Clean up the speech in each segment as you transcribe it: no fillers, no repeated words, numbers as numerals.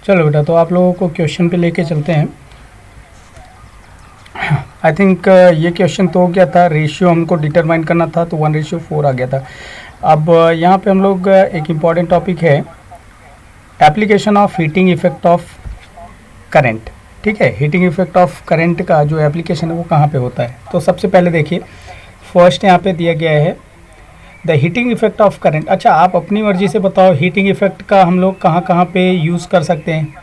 चलो बेटा, तो आप लोगों को क्वेश्चन पे लेके चलते हैं। आई थिंक ये क्वेश्चन तो क्या था, रेशियो हमको डिटरमाइन करना था, तो 1:4 आ गया था। अब यहाँ पे हम लोग एक इम्पॉर्टेंट टॉपिक है, application of heating effect of current. ठीक है, हीटिंग इफेक्ट ऑफ करंट का जो एप्लीकेशन है वो कहाँ पे होता है। तो सबसे पहले देखिए, फर्स्ट यहाँ पे दिया गया है the heating effect of current. अच्छा, आप अपनी मर्जी से बताओ हीटिंग इफेक्ट का हम लोग कहाँ कहाँ पे यूज़ कर सकते हैं।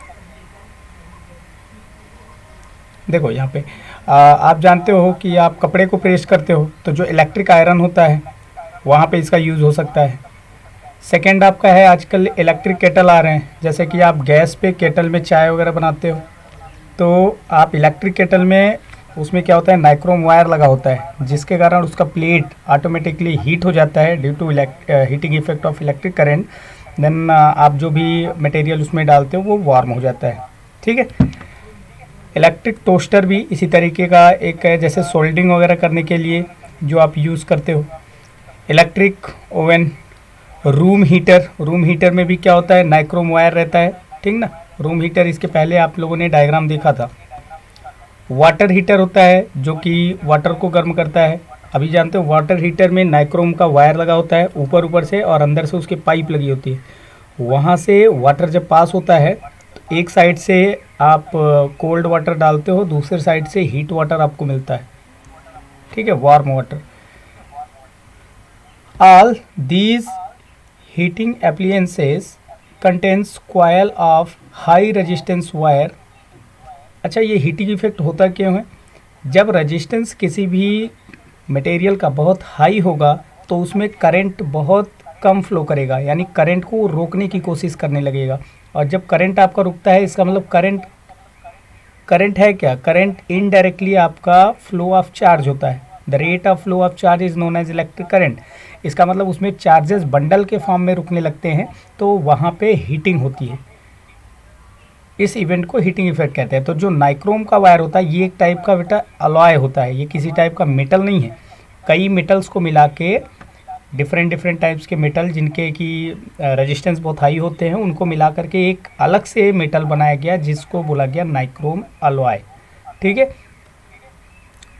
देखो यहाँ पे आप जानते हो कि आप कपड़े को प्रेस करते हो, तो जो इलेक्ट्रिक आयरन होता है वहाँ पे इसका यूज़ हो सकता है। सेकेंड आपका है, आजकल इलेक्ट्रिक केटल आ रहे हैं, जैसे कि आप गैस पे केटल में चाय वगैरह बनाते हो, तो आप इलेक्ट्रिक केटल में उसमें क्या होता है, नाइक्रोम वायर लगा होता है, जिसके कारण उसका प्लेट ऑटोमेटिकली हीट हो जाता है due to heating effect of electric current. Then आप जो भी मटेरियल उसमें डालते हो वो वार्म हो जाता है। ठीक है, इलेक्ट्रिक टोस्टर भी इसी तरीके का एक है, जैसे सोल्डरिंग वगैरह करने के लिए जो आप यूज़ करते हो। इलेक्ट्रिक ओवन, रूम हीटर में भी क्या होता है, नाइक्रोम वायर रहता है। ठीक ना, रूम हीटर इसके पहले आप लोगों ने डायग्राम देखा था। वाटर हीटर होता है जो कि वाटर को गर्म करता है। अभी जानते हो वाटर हीटर में नाइक्रोम का वायर लगा होता है ऊपर ऊपर से, और अंदर से उसके पाइप लगी होती है। वहाँ से वाटर जब पास होता है तो एक साइड से आप कोल्ड वाटर डालते हो, दूसरे साइड से हीट वाटर आपको मिलता है। ठीक है, warm water. All these heating appliances contains coil of high resistance wire. अच्छा, ये हीटिंग इफेक्ट होता क्यों है, जब रेजिस्टेंस किसी भी मटेरियल का बहुत हाई होगा तो उसमें करंट बहुत कम फ्लो करेगा, यानी करंट को रोकने की कोशिश करने लगेगा। और जब करंट आपका रुकता है, इसका मतलब करंट है क्या, करंट इनडायरेक्टली आपका फ्लो ऑफ चार्ज होता है। The rate of flow of charge is known as electric current. इसका मतलब उसमें चार्जेस बंडल के फॉर्म में रुकने लगते हैं, तो वहाँ पे हीटिंग होती है। इस इवेंट को हीटिंग इफेक्ट कहते हैं। तो जो नाइक्रोम का वायर होता है ये एक टाइप का बेटा अलॉय होता है, ये किसी टाइप का मेटल नहीं है। कई मेटल्स को मिला के, डिफरेंट टाइप्स के मेटल जिनके की रेजिस्टेंस बहुत हाई होते हैं, उनको मिला करके एक अलग से मेटल बनाया गया जिसको बोला गया नाइक्रोम अलॉय। ठीक है,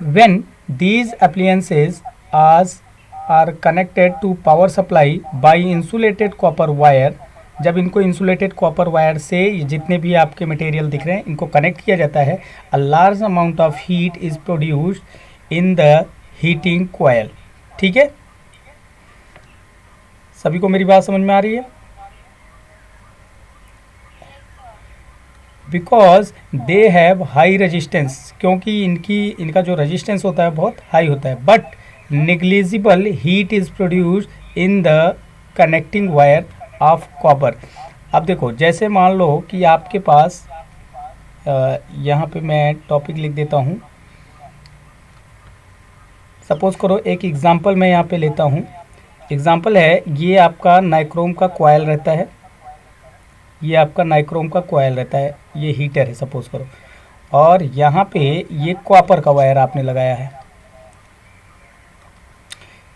when these appliances are connected to power supply by insulated copper wire, जब इनको इंसुलेटेड कॉपर वायर से जितने भी आपके मटेरियल दिख रहे हैं इनको कनेक्ट किया जाता है, a large amount of heat is produced in the heating coil. ठीक है, सभी को मेरी बात समझ में आ रही है। Because they have high resistance, क्योंकि इनका जो रेजिस्टेंस होता है बहुत हाई होता है, but negligible heat is produced in the connecting wire of copper. अब देखो, जैसे मान लो कि आपके पास यहाँ पे मैं टॉपिक लिख देता हूँ। सपोज करो एक एग्जांपल मैं यहाँ पे लेता हूँ। एग्जांपल है, ये आपका नाइक्रोम का कॉयल रहता है, ये आपका नाइक्रोम का कॉयल रहता है, ये हीटर है सपोज करो, और यहाँ पे ये कॉपर का वायर आपने लगाया है।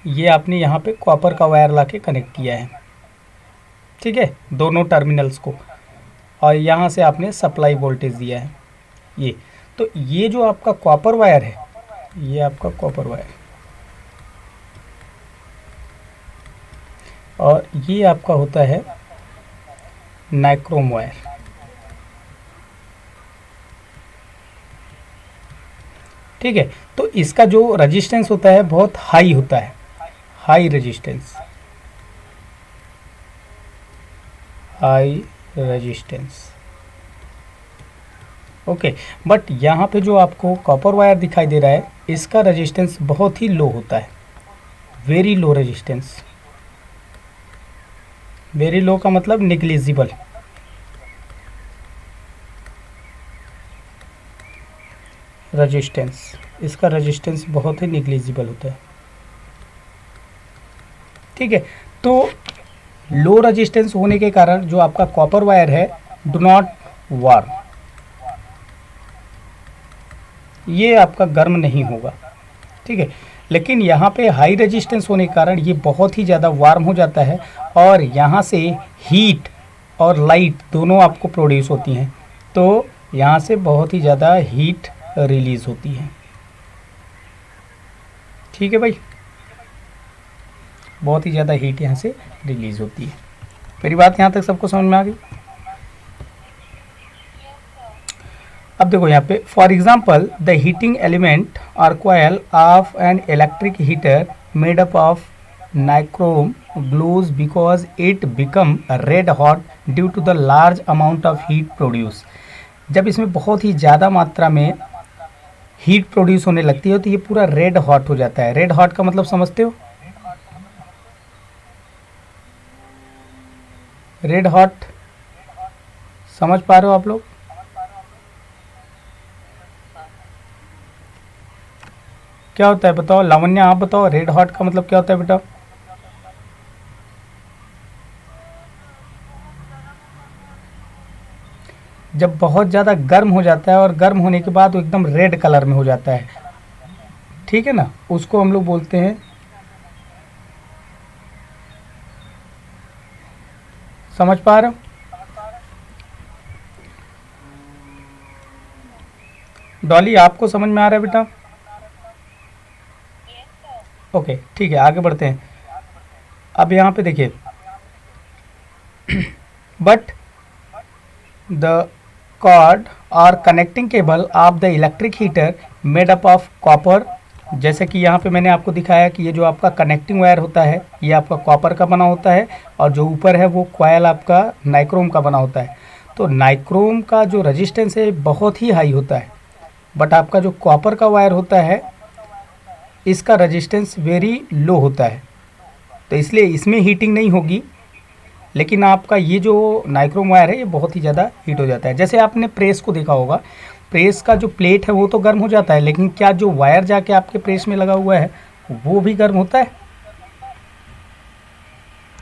ये आपने यहाँ पे कॉपर का वायर ला के कनेक्ट किया है। ठीक है, दोनों टर्मिनल्स को, और यहाँ से आपने सप्लाई वोल्टेज दिया है ये। तो ये जो आपका कॉपर वायर है, ये आपका कॉपर वायर, और ये आपका होता है नाइक्रोम वायर। ठीक है, तो इसका जो रेजिस्टेंस होता है बहुत हाई होता है, high resistance, high resistance. Okay, but यहाँ पे जो आपको कॉपर वायर दिखाई दे रहा है इसका रेजिस्टेंस बहुत ही लो होता है, very low resistance. Very low का मतलब निग्लिजिबल। रेजिस्टेंस, इसका रेजिस्टेंस बहुत ही निग्लिजिबल होता है। ठीक है, तो लो रेजिस्टेंस होने के कारण जो आपका कॉपर वायर है डू नॉट वार्म, ये आपका गर्म नहीं होगा। ठीक है, लेकिन यहाँ पे हाई रेजिस्टेंस होने के कारण ये बहुत ही ज़्यादा वार्म हो जाता है, और यहाँ से हीट और लाइट दोनों आपको प्रोड्यूस होती हैं, तो यहाँ से बहुत ही ज़्यादा हीट रिलीज़ होती है। ठीक है भाई, बहुत ही ज़्यादा हीट यहाँ से रिलीज़ होती है। मेरी बात यहाँ तक सबको समझ में आ गई? अब देखो यहाँ पे, for example the heating element or coil of an electric heater made up of nichrome glows because it become red hot due to the large amount of heat produce. जब इसमें बहुत ही ज़्यादा मात्रा में हीट प्रोड्यूस होने लगती है तो ये पूरा रेड हॉट हो जाता है। रेड हॉट का मतलब समझते हो? रेड हॉट समझ पा रहे हो आप लोग? क्या होता है बताओ, लावण्या आप बताओ, रेड हॉट का मतलब क्या होता है बेटा? जब बहुत ज़्यादा गर्म हो जाता है और गर्म होने के बाद वो एकदम रेड कलर में हो जाता है, ठीक है ना, उसको हम लोग बोलते हैं, समझ पा रहे हो? डॉली आपको समझ में आ रहा है बेटा? ओके ठीक है, आगे बढ़ते हैं। अब यहाँ पे देखिए, बट द कॉर्ड और connecting cable of the electric heater made up of copper, जैसे कि यहाँ पे मैंने आपको दिखाया कि ये जो आपका कनेक्टिंग वायर होता है ये आपका कॉपर का बना होता है, और जो ऊपर है वो कॉयल आपका नाइक्रोम का बना होता है। तो नाइक्रोम का जो रेजिस्टेंस है बहुत ही हाई होता है, बट आपका जो कॉपर का वायर होता है इसका रेजिस्टेंस वेरी लो होता है, तो इसलिए इसमें हीटिंग नहीं होगी। लेकिन आपका ये जो नाइक्रोम वायर है ये बहुत ही ज़्यादा हीट हो जाता है। जैसे आपने प्रेस को देखा होगा, प्रेस का जो प्लेट है वो तो गर्म हो जाता है, लेकिन क्या जो वायर जाके आपके प्रेस में लगा हुआ है वो भी गर्म होता है?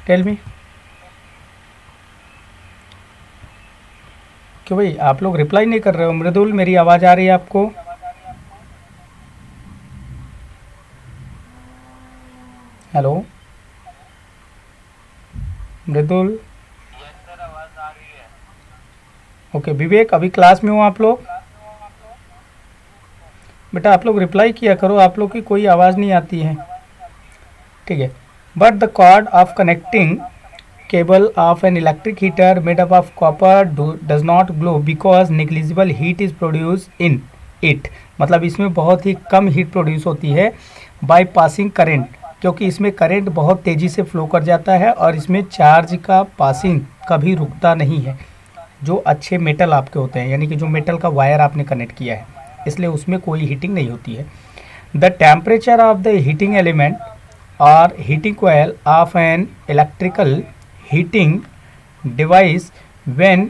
Tell me. क्यों भाई आप लोग रिप्लाई नहीं कर रहे हो? मृदुल मेरी आवाज़ आ रही है आपको? हेलो मृदुल। ओके विवेक, अभी क्लास में हो आप लोग? बेटा आप लोग रिप्लाई किया करो, आप लोग की कोई आवाज़ नहीं आती है। ठीक है, but the cord of connecting cable of an electric heater made up of copper does not glow because negligible heat is produced in it। मतलब इसमें बहुत ही कम हीट प्रोड्यूस होती है बाय पासिंग करेंट, क्योंकि इसमें करंट बहुत तेज़ी से फ्लो कर जाता है और इसमें चार्ज का पासिंग कभी रुकता नहीं है। जो अच्छे मेटल आपके होते हैं, यानी कि जो मेटल का वायर आपने कनेक्ट किया है, इसलिए उसमें कोई हीटिंग नहीं होती है। The temperature of the heating element और heating coil of an electrical heating device when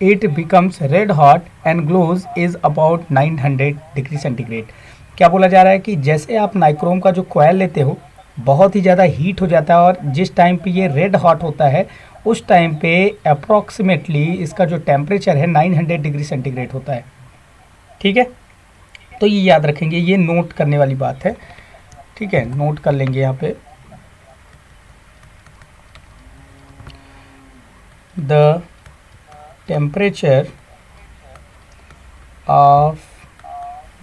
it becomes red hot and glows is about 900 degree centigrade. क्या बोला जा रहा है कि जैसे आप नाइक्रोम का जो कोयल लेते हो बहुत ही ज़्यादा हीट हो जाता है, और जिस टाइम पे ये रेड हॉट होता है उस टाइम पे अप्रॉक्सीमेटली इसका जो टेम्परेचर है 900 डिग्री सेंटीग्रेड होता है। ठीक है, तो ये याद रखेंगे, ये नोट करने वाली बात है। ठीक है, नोट कर लेंगे यहाँ पे। The temperature of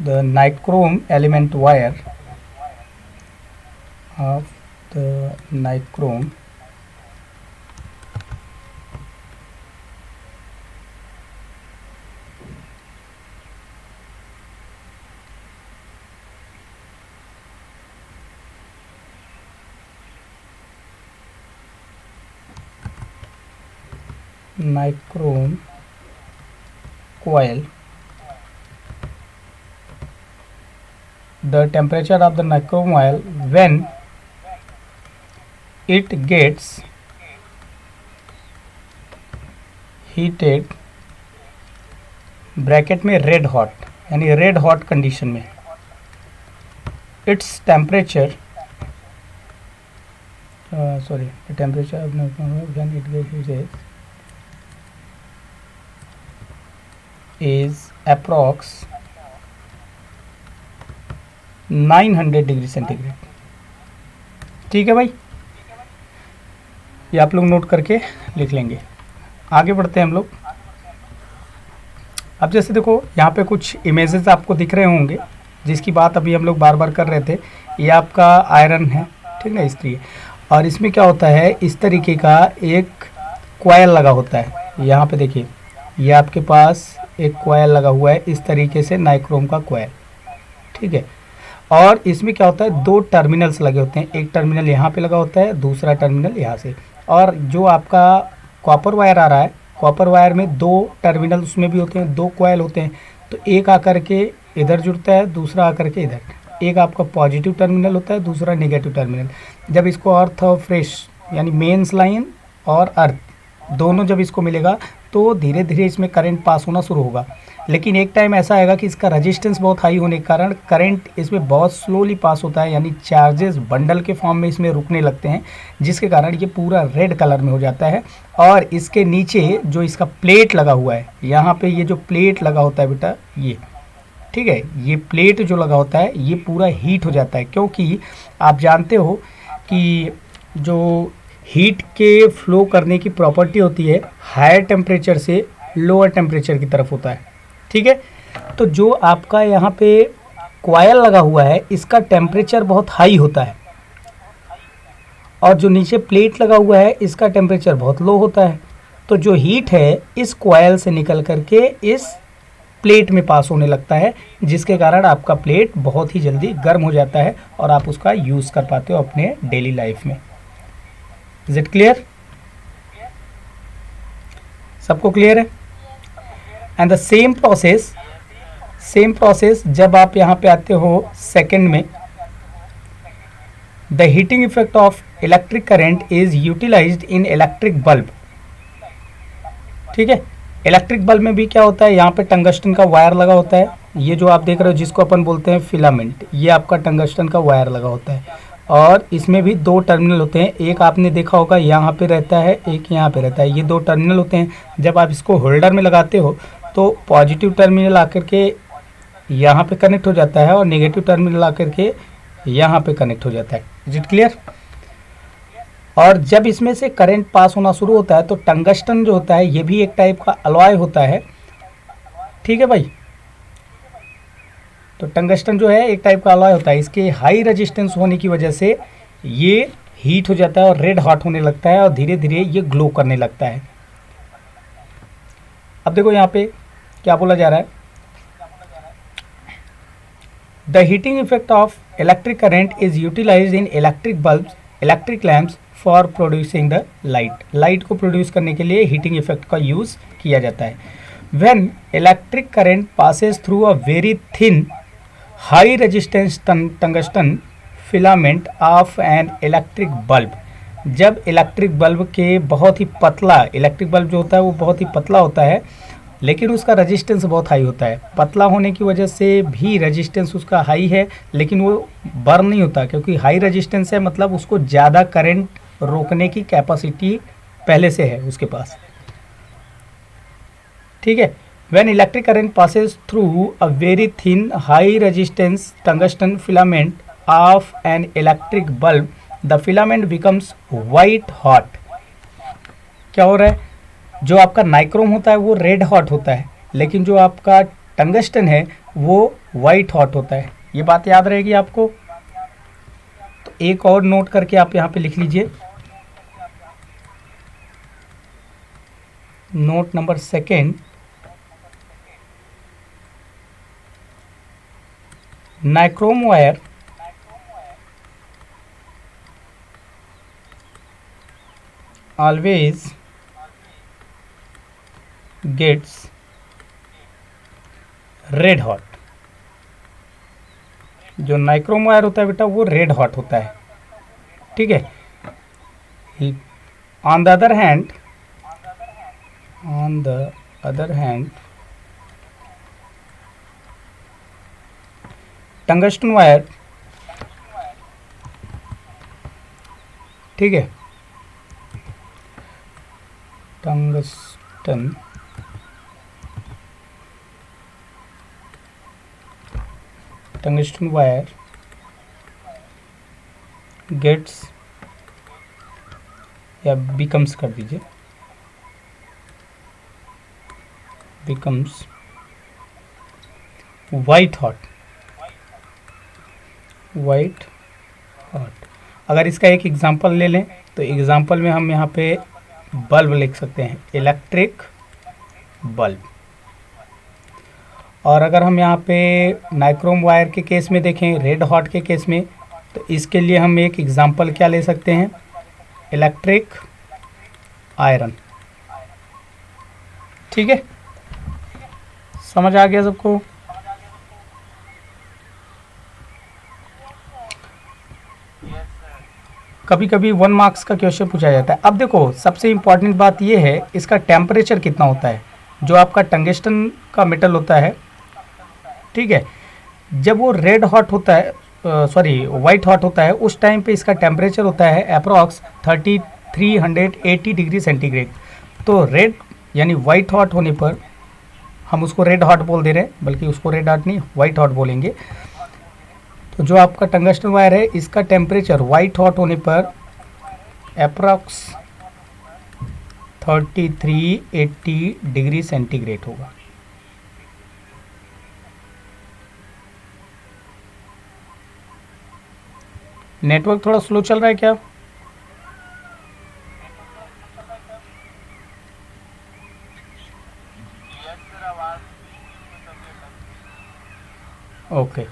the nichrome element wire of the nichrome nichrome coil, the temperature of the nichrome coil when it gets heated bracket में रेड हॉट, यानी रेड हॉट कंडीशन में, its temperature sorry temperature of when it gets is approx 900 degree centigrade. ठीक है भाई, ये आप लोग note करके लिख लेंगे। आगे बढ़ते हैं हम लोग। अब जैसे देखो यहाँ पे कुछ इमेजेस आपको दिख रहे होंगे, जिसकी बात अभी हम लोग बार बार कर रहे थे। ये आपका आयरन है, ठीक ना, स्त्री है। और इसमें क्या होता है, इस तरीके का एक कॉयल लगा होता है। यहाँ पे देखिए, ये आपके पास एक कॉयल लगा हुआ है, इस तरीके से नाइक्रोम का कॉयल, ठीक है। और इसमें क्या होता है, दो टर्मिनल्स लगे होते हैं। एक टर्मिनल यहाँ पे लगा होता है, दूसरा टर्मिनल यहाँ से। और जो आपका कॉपर वायर आ रहा है, कॉपर वायर में दो टर्मिनल उसमें भी होते हैं, दो कॉयल होते हैं। तो एक आकर के इधर जुड़ता है, दूसरा आकर के इधर। एक आपका पॉजिटिव टर्मिनल होता है, दूसरा नेगेटिव टर्मिनल। जब इसको अर्थ और फ्रेश यानी मेंस लाइन और अर्थ दोनों जब इसको मिलेगा तो धीरे धीरे इसमें करंट पास होना शुरू होगा। लेकिन एक टाइम ऐसा आएगा कि इसका रेजिस्टेंस बहुत हाई होने के कारण करंट इसमें बहुत स्लोली पास होता है, यानी चार्जेस बंडल के फॉर्म में इसमें रुकने लगते हैं, जिसके कारण ये पूरा रेड कलर में हो जाता है। और इसके नीचे जो इसका प्लेट लगा हुआ है, यहाँ पे ये जो प्लेट लगा होता है बेटा, ये ठीक है, ये प्लेट जो लगा होता है ये पूरा हीट हो जाता है। क्योंकि आप जानते हो कि जो हीट के फ्लो करने की प्रॉपर्टी होती है हायर टेम्परेचर से लोअर टेम्परेचर की तरफ होता है, ठीक है। तो जो आपका यहाँ पे कॉयल लगा हुआ है इसका टेम्परेचर बहुत हाई होता है, और जो नीचे प्लेट लगा हुआ है इसका टेम्परेचर बहुत लो होता है। तो जो हीट है इस कॉयल से निकल करके इस प्लेट में पास होने लगता है, जिसके कारण आपका प्लेट बहुत ही जल्दी गर्म हो जाता है और आप उसका यूज़ कर पाते हो अपने डेली लाइफ में। Is it clear? सबको क्लियर है? एंड द सेम प्रोसेस जब आप यहाँ पे आते हो सेकंड में, the heating effect of electric current is utilized in electric bulb, ठीक है। इलेक्ट्रिक बल्ब में भी क्या होता है, यहाँ पे टंगस्टन का वायर लगा होता है। ये जो आप देख रहे हो जिसको अपन बोलते हैं फिलामेंट, ये आपका टंगस्टन का वायर लगा होता है। और इसमें भी दो टर्मिनल होते हैं, एक आपने देखा होगा यहाँ पे रहता है, एक यहाँ पे रहता है। ये दो टर्मिनल होते हैं। जब आप इसको होल्डर में लगाते हो तो पॉजिटिव टर्मिनल आकर के यहाँ पे कनेक्ट हो जाता है और नेगेटिव टर्मिनल आकर के यहाँ पे कनेक्ट हो जाता है। Is it clear? और जब इसमें से करंट पास होना शुरू होता है तो टंगस्टन जो होता है ये भी एक टाइप का अलॉय होता है, ठीक है भाई। तो टंगस्टन जो है एक टाइप का अलॉय होता है, इसके हाई रेजिस्टेंस होने की वजह से ये हीट हो जाता है और रेड हॉट होने लगता है और धीरे धीरे ये ग्लो करने लगता है। अब देखो यहाँ पे क्या बोला जा रहा है, the heating effect of electric current is utilized in electric bulbs, electric lamps for producing the light. Light को प्रोड्यूस करने के लिए हीटिंग इफेक्ट का यूज़ किया जाता है। When electric current passes through a very thin high resistance tungsten filament of an electric bulb, जब electric bulb के बहुत ही पतला, इलेक्ट्रिक बल्ब जो होता है वो बहुत ही पतला होता है लेकिन उसका रेजिस्टेंस बहुत हाई होता है। पतला होने की वजह से भी रेजिस्टेंस उसका हाई है, लेकिन वो बर्न नहीं होता, क्योंकि हाई रेजिस्टेंस है मतलब उसको ज़्यादा करंट रोकने की कैपेसिटी पहले से है उसके पास, ठीक है। When electric current passes through a very thin high resistance tungsten filament of an electric bulb, the filament becomes white hot. क्या हो रहा है, जो आपका नाइक्रोम होता है वो रेड हॉट होता है, लेकिन जो आपका टंगस्टन है वो वाइट हॉट होता है। ये बात याद रहेगी आपको। तो एक और नोट करके आप यहाँ पे लिख लीजिए, note number second, nichrome wire always gets red hot. जो नाइक्रोम वायर होता है बेटा वो रेड हॉट होता है, ठीक है। On the other hand tungsten wire, ठीक है, टंगस्टन वायर गेट्स या बिकम्स कर दीजिए becomes white hot। अगर इसका एक एग्जांपल ले लें तो एग्जांपल में हम यहाँ पे बल्ब लिख सकते हैं, इलेक्ट्रिक बल्ब। और अगर हम यहाँ पे नाइक्रोम वायर के केस में देखें, रेड हॉट के केस में, तो इसके लिए हम एक एग्जांपल क्या ले सकते हैं, इलेक्ट्रिक आयरन। ठीक है, समझ आ गया सबको? कभी कभी 1 मार्क्स का क्वेश्चन पूछा जाता है। अब देखो सबसे इम्पॉर्टेंट बात ये है, इसका टेम्परेचर कितना होता है। जो आपका टंगस्टन का मेटल होता है, ठीक है, जब वो रेड हॉट होता है, सॉरी वाइट हॉट होता है, उस टाइम पे इसका टेम्परेचर होता है अप्रॉक्स 3380 डिग्री सेंटीग्रेड। तो रेड यानी वाइट हॉट होने पर हम उसको रेड हॉट बोल दे रहे हैं, बल्कि उसको रेड हॉट नहीं वाइट हॉट बोलेंगे। तो जो आपका टंगस्टन वायर है, इसका टेम्परेचर वाइट हॉट होने पर अप्रॉक्स 3380 डिग्री सेंटीग्रेड होगा। नेटवर्क थोड़ा स्लो चल रहा है क्या? ओके।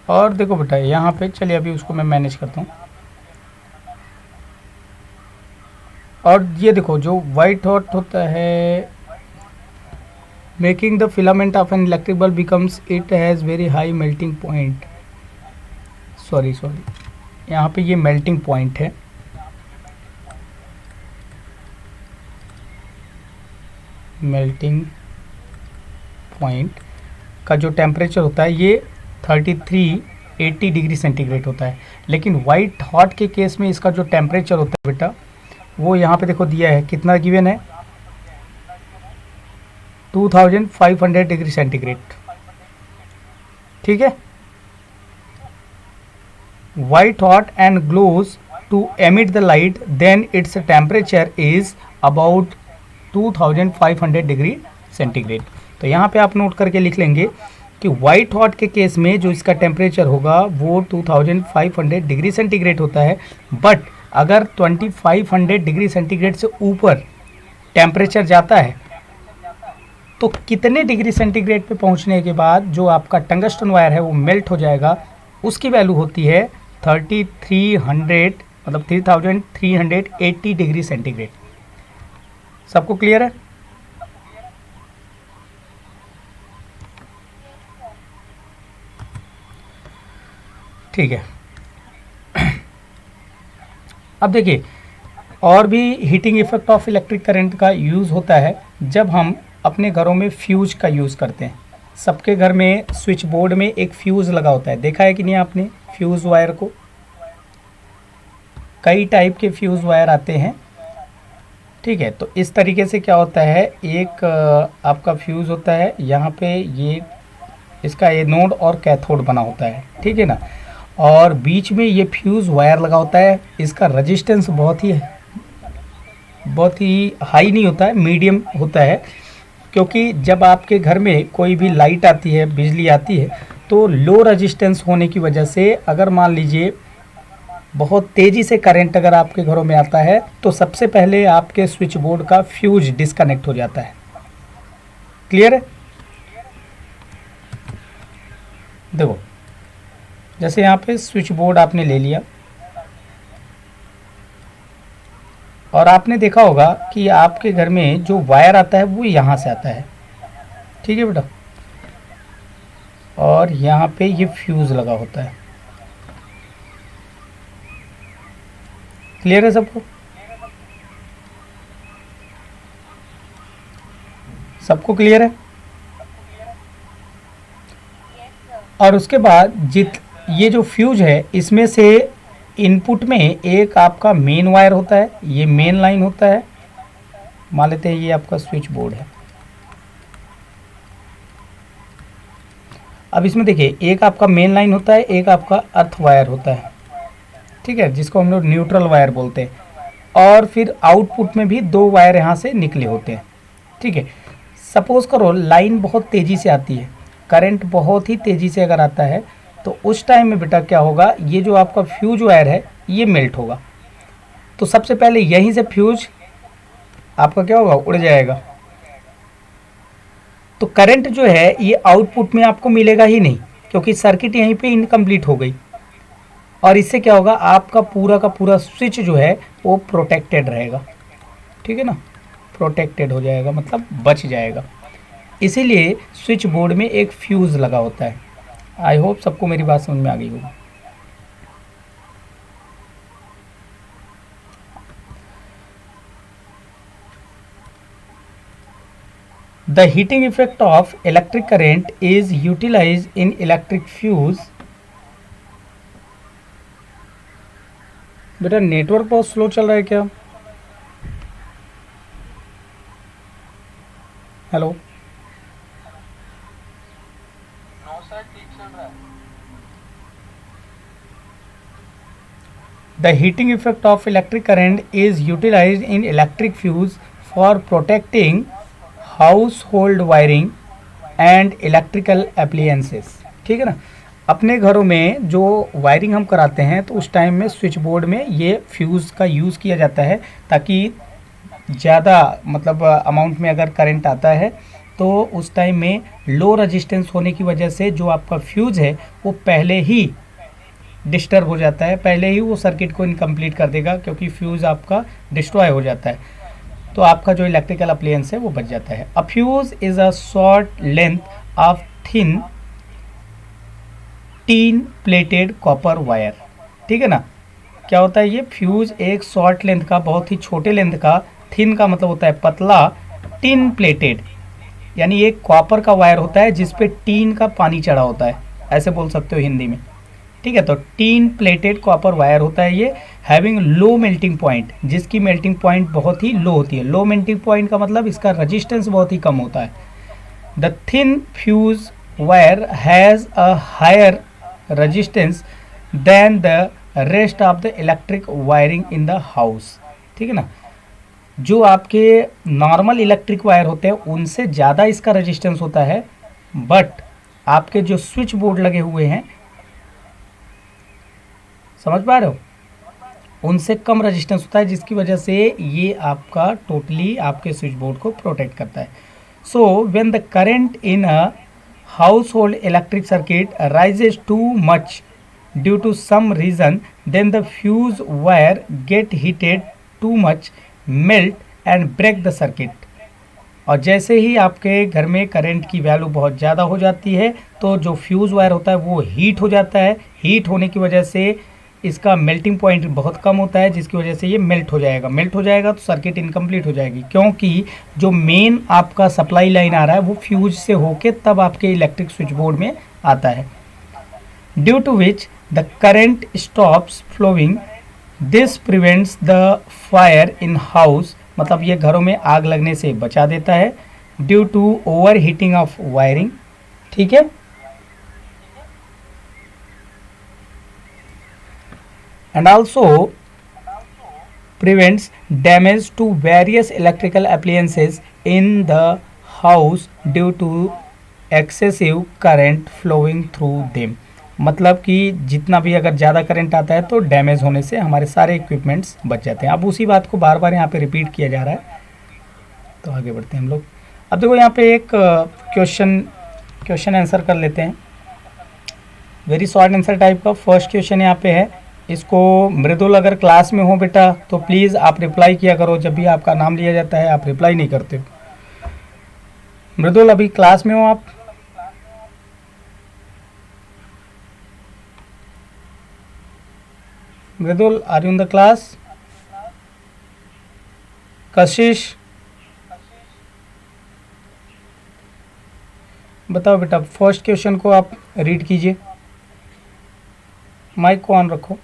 और देखो बेटा यहाँ पे, चलिए अभी उसको मैं मैनेज करता हूँ। और ये देखो जो वाइट हॉट होता है, making the filament of an electric bulb becomes, it has very high melting point. Sorry यहाँ पे ये मेल्टिंग पॉइंट है। मेल्टिंग पॉइंट का जो टेम्परेचर होता है ये 3380 डिग्री सेंटीग्रेड होता है। लेकिन वाइट हॉट के केस में इसका जो टेम्परेचर होता है बेटा, वो यहाँ पे देखो दिया है, कितना गिवन है, 2500 डिग्री सेंटीग्रेड। ठीक है, white hot and glows to emit the light, then its temperature is about 2500 degree centigrade. तो यहाँ पे आप नोट करके लिख लेंगे कि वाइट हॉट के केस में जो इसका टेम्परेचर होगा वो 2500 डिग्री सेंटीग्रेड होता है। बट अगर 2500 डिग्री सेंटीग्रेड से ऊपर टेम्परेचर जाता है तो कितने डिग्री सेंटीग्रेड पे पहुँचने के बाद जो आपका टंगस्टन वायर है वो मेल्ट हो जाएगा, उसकी वैल्यू होती है 3300, मतलब 3380 डिग्री सेंटीग्रेड। सबको क्लियर है? ठीक है। अब देखिए, और भी heating effect of electric current का यूज़ होता है जब हम अपने घरों में फ्यूज का यूज़ करते हैं। सबके घर में स्विच बोर्ड में एक फ्यूज़ लगा होता है, देखा है कि नहीं आपने फ्यूज़ वायर को? कई टाइप के फ्यूज़ वायर आते हैं। ठीक है, तो इस तरीके से क्या होता है, एक आपका फ्यूज़ होता है, यहाँ पे ये इसका एनोड और कैथोड बना होता है, ठीक है ना, और बीच में ये फ्यूज़ वायर लगा होता है। इसका रेजिस्टेंस बहुत ही हाई नहीं होता है, मीडियम होता है, क्योंकि जब आपके घर में कोई भी लाइट आती है, बिजली आती है, तो लो रेजिस्टेंस होने की वजह से अगर मान लीजिए बहुत तेज़ी से करंट अगर आपके घरों में आता है तो सबसे पहले आपके स्विच बोर्ड का फ्यूज डिस्कनेक्ट हो जाता है। क्लियर है? देखो जैसे यहाँ पे स्विच बोर्ड आपने ले लिया और आपने देखा होगा कि आपके घर में जो वायर आता है वो यहाँ से आता है, ठीक है बेटा, और यहाँ पे ये फ्यूज़ लगा होता है। क्लियर है सबको? सबको क्लियर है? और उसके बाद ये जो फ्यूज है, इसमें से इनपुट में एक आपका मेन वायर होता है, ये मेन लाइन होता है। मान लेते हैं ये आपका स्विच बोर्ड है। अब इसमें देखिए, एक आपका मेन लाइन होता है, एक आपका अर्थ वायर होता है, ठीक है, जिसको हम लोग न्यूट्रल वायर बोलते हैं। और फिर आउटपुट में भी 2 वायर यहाँ से निकले होते हैं, ठीक है। सपोज करो लाइन बहुत तेज़ी से आती है, करंट बहुत ही तेज़ी से अगर आता है तो उस टाइम में बेटा क्या होगा, ये जो आपका फ्यूज वायर है ये मेल्ट होगा। तो सबसे पहले यहीं से फ्यूज आपका क्या होगा, उड़ जाएगा। तो करंट जो है ये आउटपुट में आपको मिलेगा ही नहीं, क्योंकि सर्किट यहीं पे इनकम्प्लीट हो गई। और इससे क्या होगा, आपका पूरा का पूरा स्विच जो है वो प्रोटेक्टेड रहेगा, ठीक है ना, प्रोटेक्टेड हो जाएगा मतलब बच जाएगा। इसीलिए स्विच बोर्ड में एक फ्यूज़ लगा होता है। आई होप सबको मेरी बात समझ में आ गई होगी। The heating effect of electric current is utilized in electric fuse। बेटा नेटवर्क बहुत स्लो चल रहा है क्या? Hello, the heating effect of electric current is utilized in electric fuse for protecting household wiring and electrical appliances। ठीक है ना, अपने घरों में जो वायरिंग हम कराते हैं तो उस टाइम में स्विच बोर्ड में ये फ्यूज़ का यूज़ किया जाता है, ताकि ज़्यादा मतलब अमाउंट में अगर करंट आता है तो उस टाइम में लो रेजिस्टेंस होने की वजह से जो आपका फ्यूज़ है वो पहले ही डिस्टर्ब हो जाता है, पहले ही वो सर्किट को इनकम्प्लीट कर देगा, क्योंकि फ्यूज़ आपका डिस्ट्रॉय हो जाता है। तो आपका जो इलेक्ट्रिकल अप्लायंस है वो बच जाता है। A fuse is a short length of thin tin plated copper wire. ठीक है ना, क्या होता है ये फ्यूज़ एक शॉर्ट लेंथ का, बहुत ही छोटे लेंथ का, थिन का मतलब होता है पतला, टिन प्लेटेड यानी एक कॉपर का वायर होता है जिस पे टीन का पानी चढ़ा होता है, ऐसे बोल सकते हो हिंदी में। ठीक है, तो टीन प्लेटेड कॉपर वायर होता है ये, हैविंग लो मेल्टिंग पॉइंट, जिसकी मेल्टिंग पॉइंट बहुत ही लो होती है। लो मेल्टिंग पॉइंट का मतलब इसका रेजिस्टेंस बहुत ही कम होता है। The thin fuse wire has a higher resistance than the rest of the electric wiring in the house. ठीक है ना, जो आपके नॉर्मल इलेक्ट्रिक वायर होते हैं उनसे ज़्यादा इसका रेजिस्टेंस होता है, बट आपके जो स्विच बोर्ड लगे हुए हैं, समझ पा रहे हो, उनसे कम रेजिस्टेंस होता है, जिसकी वजह से ये आपका टोटली आपके स्विच बोर्ड को प्रोटेक्ट करता है। So when the current in a household electric circuit rises too much due to some reason, then the fuse wire get heated too much, melt and break the circuit. और जैसे ही आपके घर में current की value बहुत ज़्यादा हो जाती है तो जो फ्यूज़ वायर होता है वो हीट हो जाता है। हीट होने की वजह से इसका मेल्टिंग पॉइंट बहुत कम होता है, जिसकी वजह से ये मेल्ट हो जाएगा। मेल्ट हो जाएगा तो सर्किट इनकम्प्लीट हो जाएगी, क्योंकि जो मेन आपका सप्लाई लाइन आ रहा है वो फ्यूज से होके तब आपके इलेक्ट्रिक स्विच बोर्ड में आता है, due to which the current stops flowing. This prevents the fire in house, मतलब ये घरों में आग लगने से बचा देता है, due to over heating of wiring. ठीक है, and also prevents damage to various electrical appliances in the house due to excessive current flowing through them। मतलब कि जितना भी अगर ज़्यादा करंट आता है तो डैमेज होने से हमारे सारे इक्विपमेंट्स बच जाते हैं। अब उसी बात को बार बार यहाँ पे रिपीट किया जा रहा है, तो आगे बढ़ते हैं हम लोग। अब देखो यहाँ पे एक क्वेश्चन आंसर कर लेते हैं, वेरी शॉर्ट आंसर टाइप का। फर्स्ट क्वेश्चन यहाँ पे है, इसको मृदुल अगर क्लास में हो बेटा तो प्लीज़ आप रिप्लाई किया करो, जब भी आपका नाम लिया जाता है आप रिप्लाई नहीं करते हो। मृदुल अभी क्लास में हो आप? Mridul are you in the class? Kashish बताओ बेटा, फर्स्ट क्वेश्चन को आप रीड कीजिए, माइक को ऑन रखो।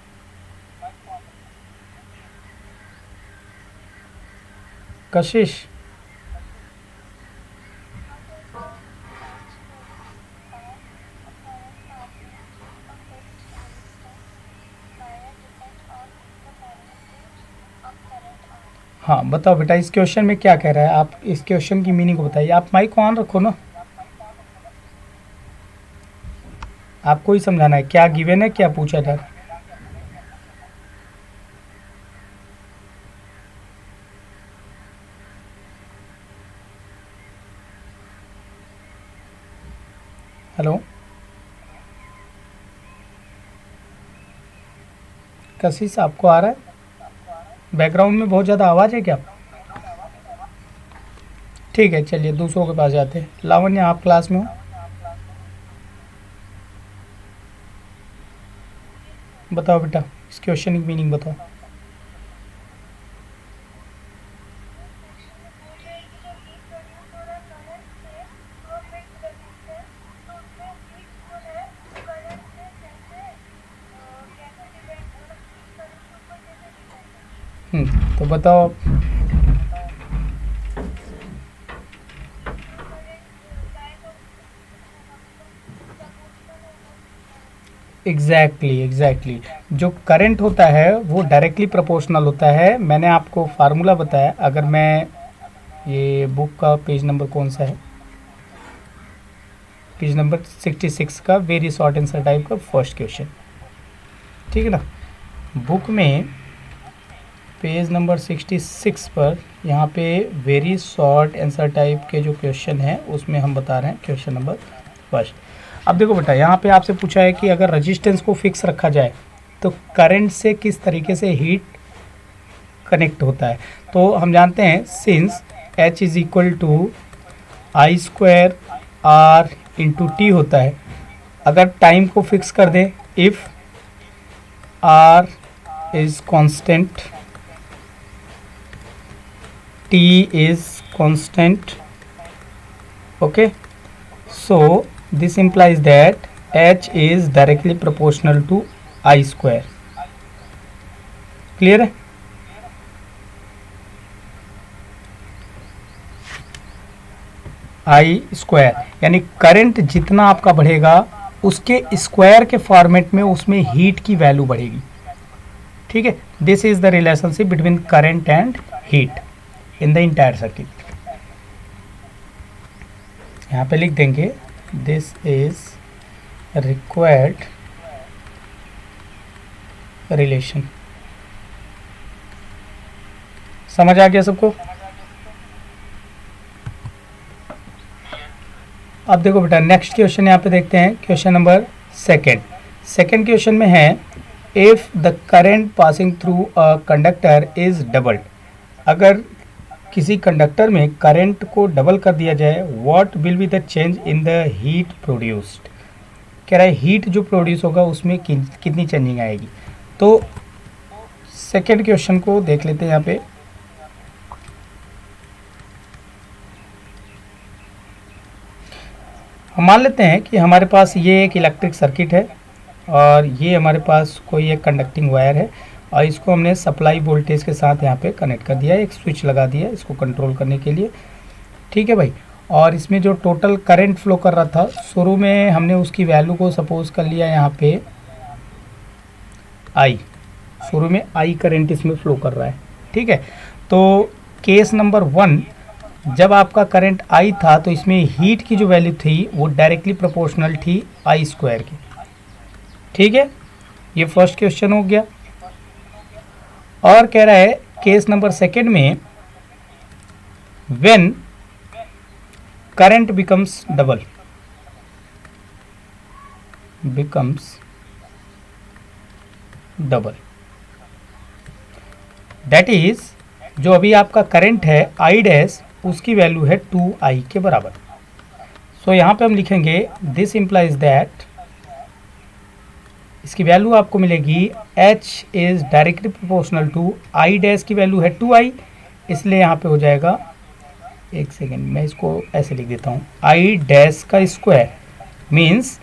कशिश हाँ बताओ बेटा, इस क्वेश्चन में क्या कह रहा है, आप इस क्वेश्चन की मीनिंग को बताइए। आप माइक को ऑन रखो ना, आपको ही समझाना है क्या गिवन है, क्या पूछा जा रहा है। हेलो कशिश, आपको आ रहा है? बैकग्राउंड में बहुत ज़्यादा आवाज़ है क्या? ठीक है, चलिए दूसरों के पास जाते हैं। लावण्य, आप क्लास में हो? बताओ बेटा, इस क्वेश्चन की मीनिंग बताओ। तो बताओ। एग्जैक्टली जो करंट होता है वो डायरेक्टली प्रोपोर्शनल होता है। मैंने आपको फार्मूला बताया। अगर मैं, ये बुक का पेज नंबर कौन सा है? पेज नंबर 66 का वेरी शॉर्ट आंसर टाइप का फर्स्ट क्वेश्चन, ठीक है ना। बुक में पेज नंबर 66 पर यहाँ पे वेरी शॉर्ट आंसर टाइप के जो क्वेश्चन है उसमें हम बता रहे हैं क्वेश्चन नंबर फर्स्ट। अब देखो बेटा, यहाँ पे आपसे पूछा है कि अगर रेजिस्टेंस को फिक्स रखा जाए तो करंट से किस तरीके से हीट कनेक्ट होता है। तो हम जानते हैं since H is equal to I square R into T होता है। अगर टाइम को फिक्स कर दें, if R is constant, T is constant, okay, so this implies that H is directly proportional to I square. Clear है? I square यानी current जितना आपका बढ़ेगा उसके स्क्वायर के फॉर्मेट में उसमें हीट की वैल्यू बढ़ेगी, ठीक है। This is the relationship between current and heat in the entire circuit. यहाँ पे लिख देंगे दिस इज रिक्वायर्ड रिलेशन। समझ आ गया सबको? अब देखो बेटा, नेक्स्ट क्वेश्चन यहाँ पे देखते हैं, क्वेश्चन नंबर सेकेंड क्वेश्चन में है if the current passing through a conductor is doubled. अगर किसी कंडक्टर में करंट को डबल कर दिया जाए, what will be the change in the heat produced. कह रहा है हीट जो प्रोड्यूस होगा उसमें कितनी चेंजिंग आएगी। तो सेकेंड क्वेश्चन को देख लेते हैं। यहाँ पे हम मान लेते हैं कि हमारे पास ये एक इलेक्ट्रिक सर्किट है और ये हमारे पास कोई एक कंडक्टिंग वायर है और इसको हमने सप्लाई वोल्टेज के साथ यहाँ पे कनेक्ट कर दिया है, एक स्विच लगा दिया इसको कंट्रोल करने के लिए, ठीक है भाई। और इसमें जो टोटल करंट फ्लो कर रहा था शुरू में हमने उसकी वैल्यू को सपोज कर लिया यहाँ पे आई, शुरू में आई करंट इसमें फ्लो कर रहा है, ठीक है। तो केस नंबर 1, जब आपका करंट आई था तो इसमें हीट की जो वैल्यू थी वो डायरेक्टली प्रोपोर्शनल थी आई स्क्वायर की, ठीक है। ये फर्स्ट क्वेश्चन हो गया। और कह रहा है केस नंबर सेकेंड में when current becomes double, that is जो अभी आपका करंट है आई डैश उसकी वैल्यू है 2i के बराबर। सो यहाँ पे हम लिखेंगे दिस इंप्लाइज दैट इसकी वैल्यू आपको मिलेगी h is directly proportional to I dash की वैल्यू है 2i, इसलिए यहाँ पे हो जाएगा, एक सेकेंड मैं इसको ऐसे लिख देता हूँ, आई डैश का square means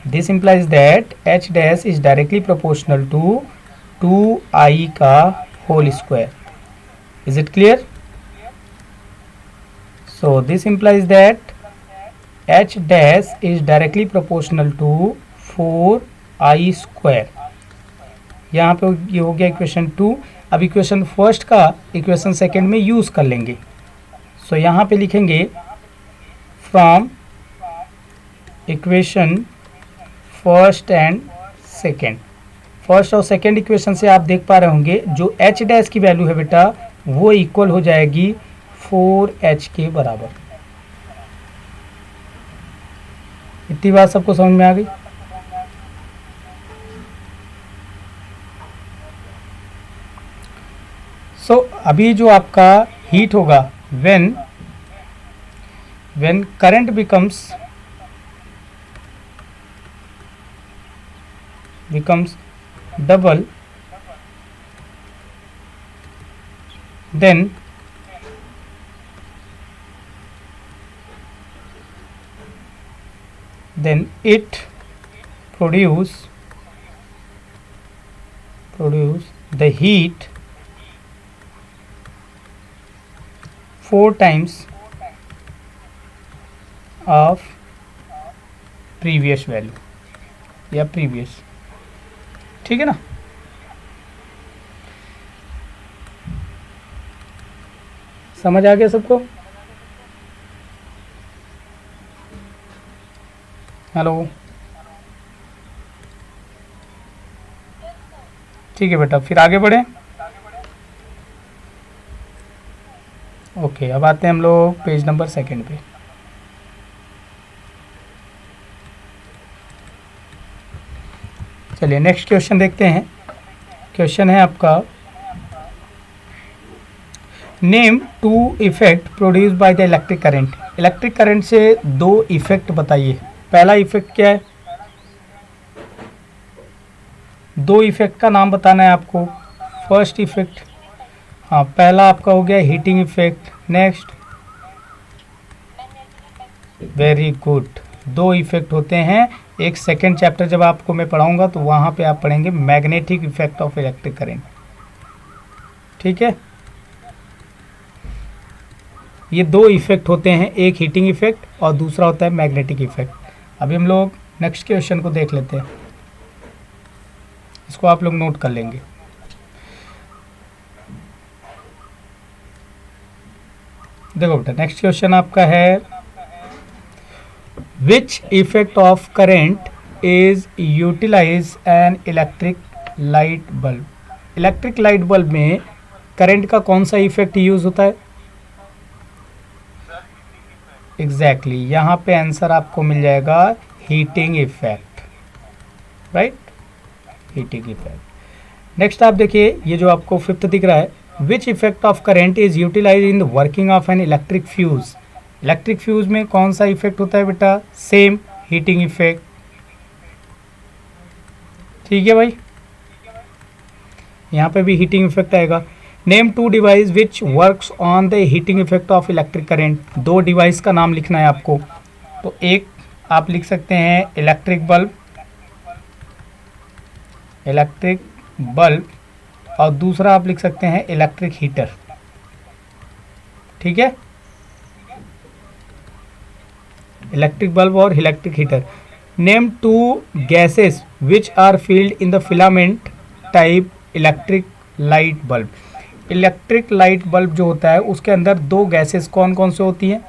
this implies that h dash is directly proportional to 2i का whole square. Is it clear? So this implies that h dash is directly proportional to 4i square। यहाँ पे ये हो गया equation 2। अब equation first का equation second में use कर लेंगे। सो यहाँ पे लिखेंगे from equation first and second. First और सेकंड इक्वेशन से आप देख पा रहे होंगे जो एच डैश की वैल्यू है बेटा वो इक्वल हो जाएगी 4h के बराबर। इतनी बात सबको समझ में आ गई? सो अभी जो आपका हीट होगा when current becomes double, then it produce the heat 4 times of previous value या previous। ठीक है ना? समझ आ गया सबको? हेलो, ठीक है बेटा, फिर आगे बढ़े। ओके, अब आते हैं हम लोग पेज नंबर सेकंड पे। चलिए नेक्स्ट क्वेश्चन देखते हैं। क्वेश्चन है आपका name 2 effect produce by the electric current. Electric current से 2 इफेक्ट बताइए। पहला इफेक्ट क्या है? 2 इफेक्ट का नाम बताना है आपको। फर्स्ट इफेक्ट, हाँ पहला आपका हो गया heating effect. Next, very good, 2 effect होते हैं। एक सेकेंड चैप्टर जब आपको मैं पढ़ाऊंगा तो वहाँ पे आप पढ़ेंगे magnetic effect of electric current. ठीक है, ये 2 इफेक्ट होते हैं, एक हीटिंग इफेक्ट और दूसरा होता है मैग्नेटिक इफेक्ट। अभी हम लोग नेक्स्ट क्वेश्चन को देख लेते हैं, इसको आप लोग नोट कर लेंगे। देखो बेटा, नेक्स्ट क्वेश्चन आपका है which effect of current is utilize an electric light bulb. Electric light bulb में करंट का कौन सा इफेक्ट यूज होता है? एग्जैक्टली, यहाँ पे आंसर आपको मिल जाएगा heating effect, right, heating effect. Next आप देखिए, ये जो आपको 5th दिख रहा है, which effect of current is utilize in the working of an electric fuse. Electric fuse में कौन सा इफेक्ट होता है बेटा? Same, heating effect. ठीक है भाई, यहाँ पे भी हीटिंग इफेक्ट आएगा। Name 2 device which works on the heating effect of electric current. 2 device का नाम लिखना है आपको। तो एक आप लिख सकते हैं इलेक्ट्रिक बल्ब, और दूसरा आप लिख सकते हैं इलेक्ट्रिक हीटर। ठीक है, इलेक्ट्रिक बल्ब और electric heater. Name 2 gases which are filled in the filament type electric light bulb. Electric light bulb जो होता है उसके अंदर 2 गैसेस कौन कौन से होती हैं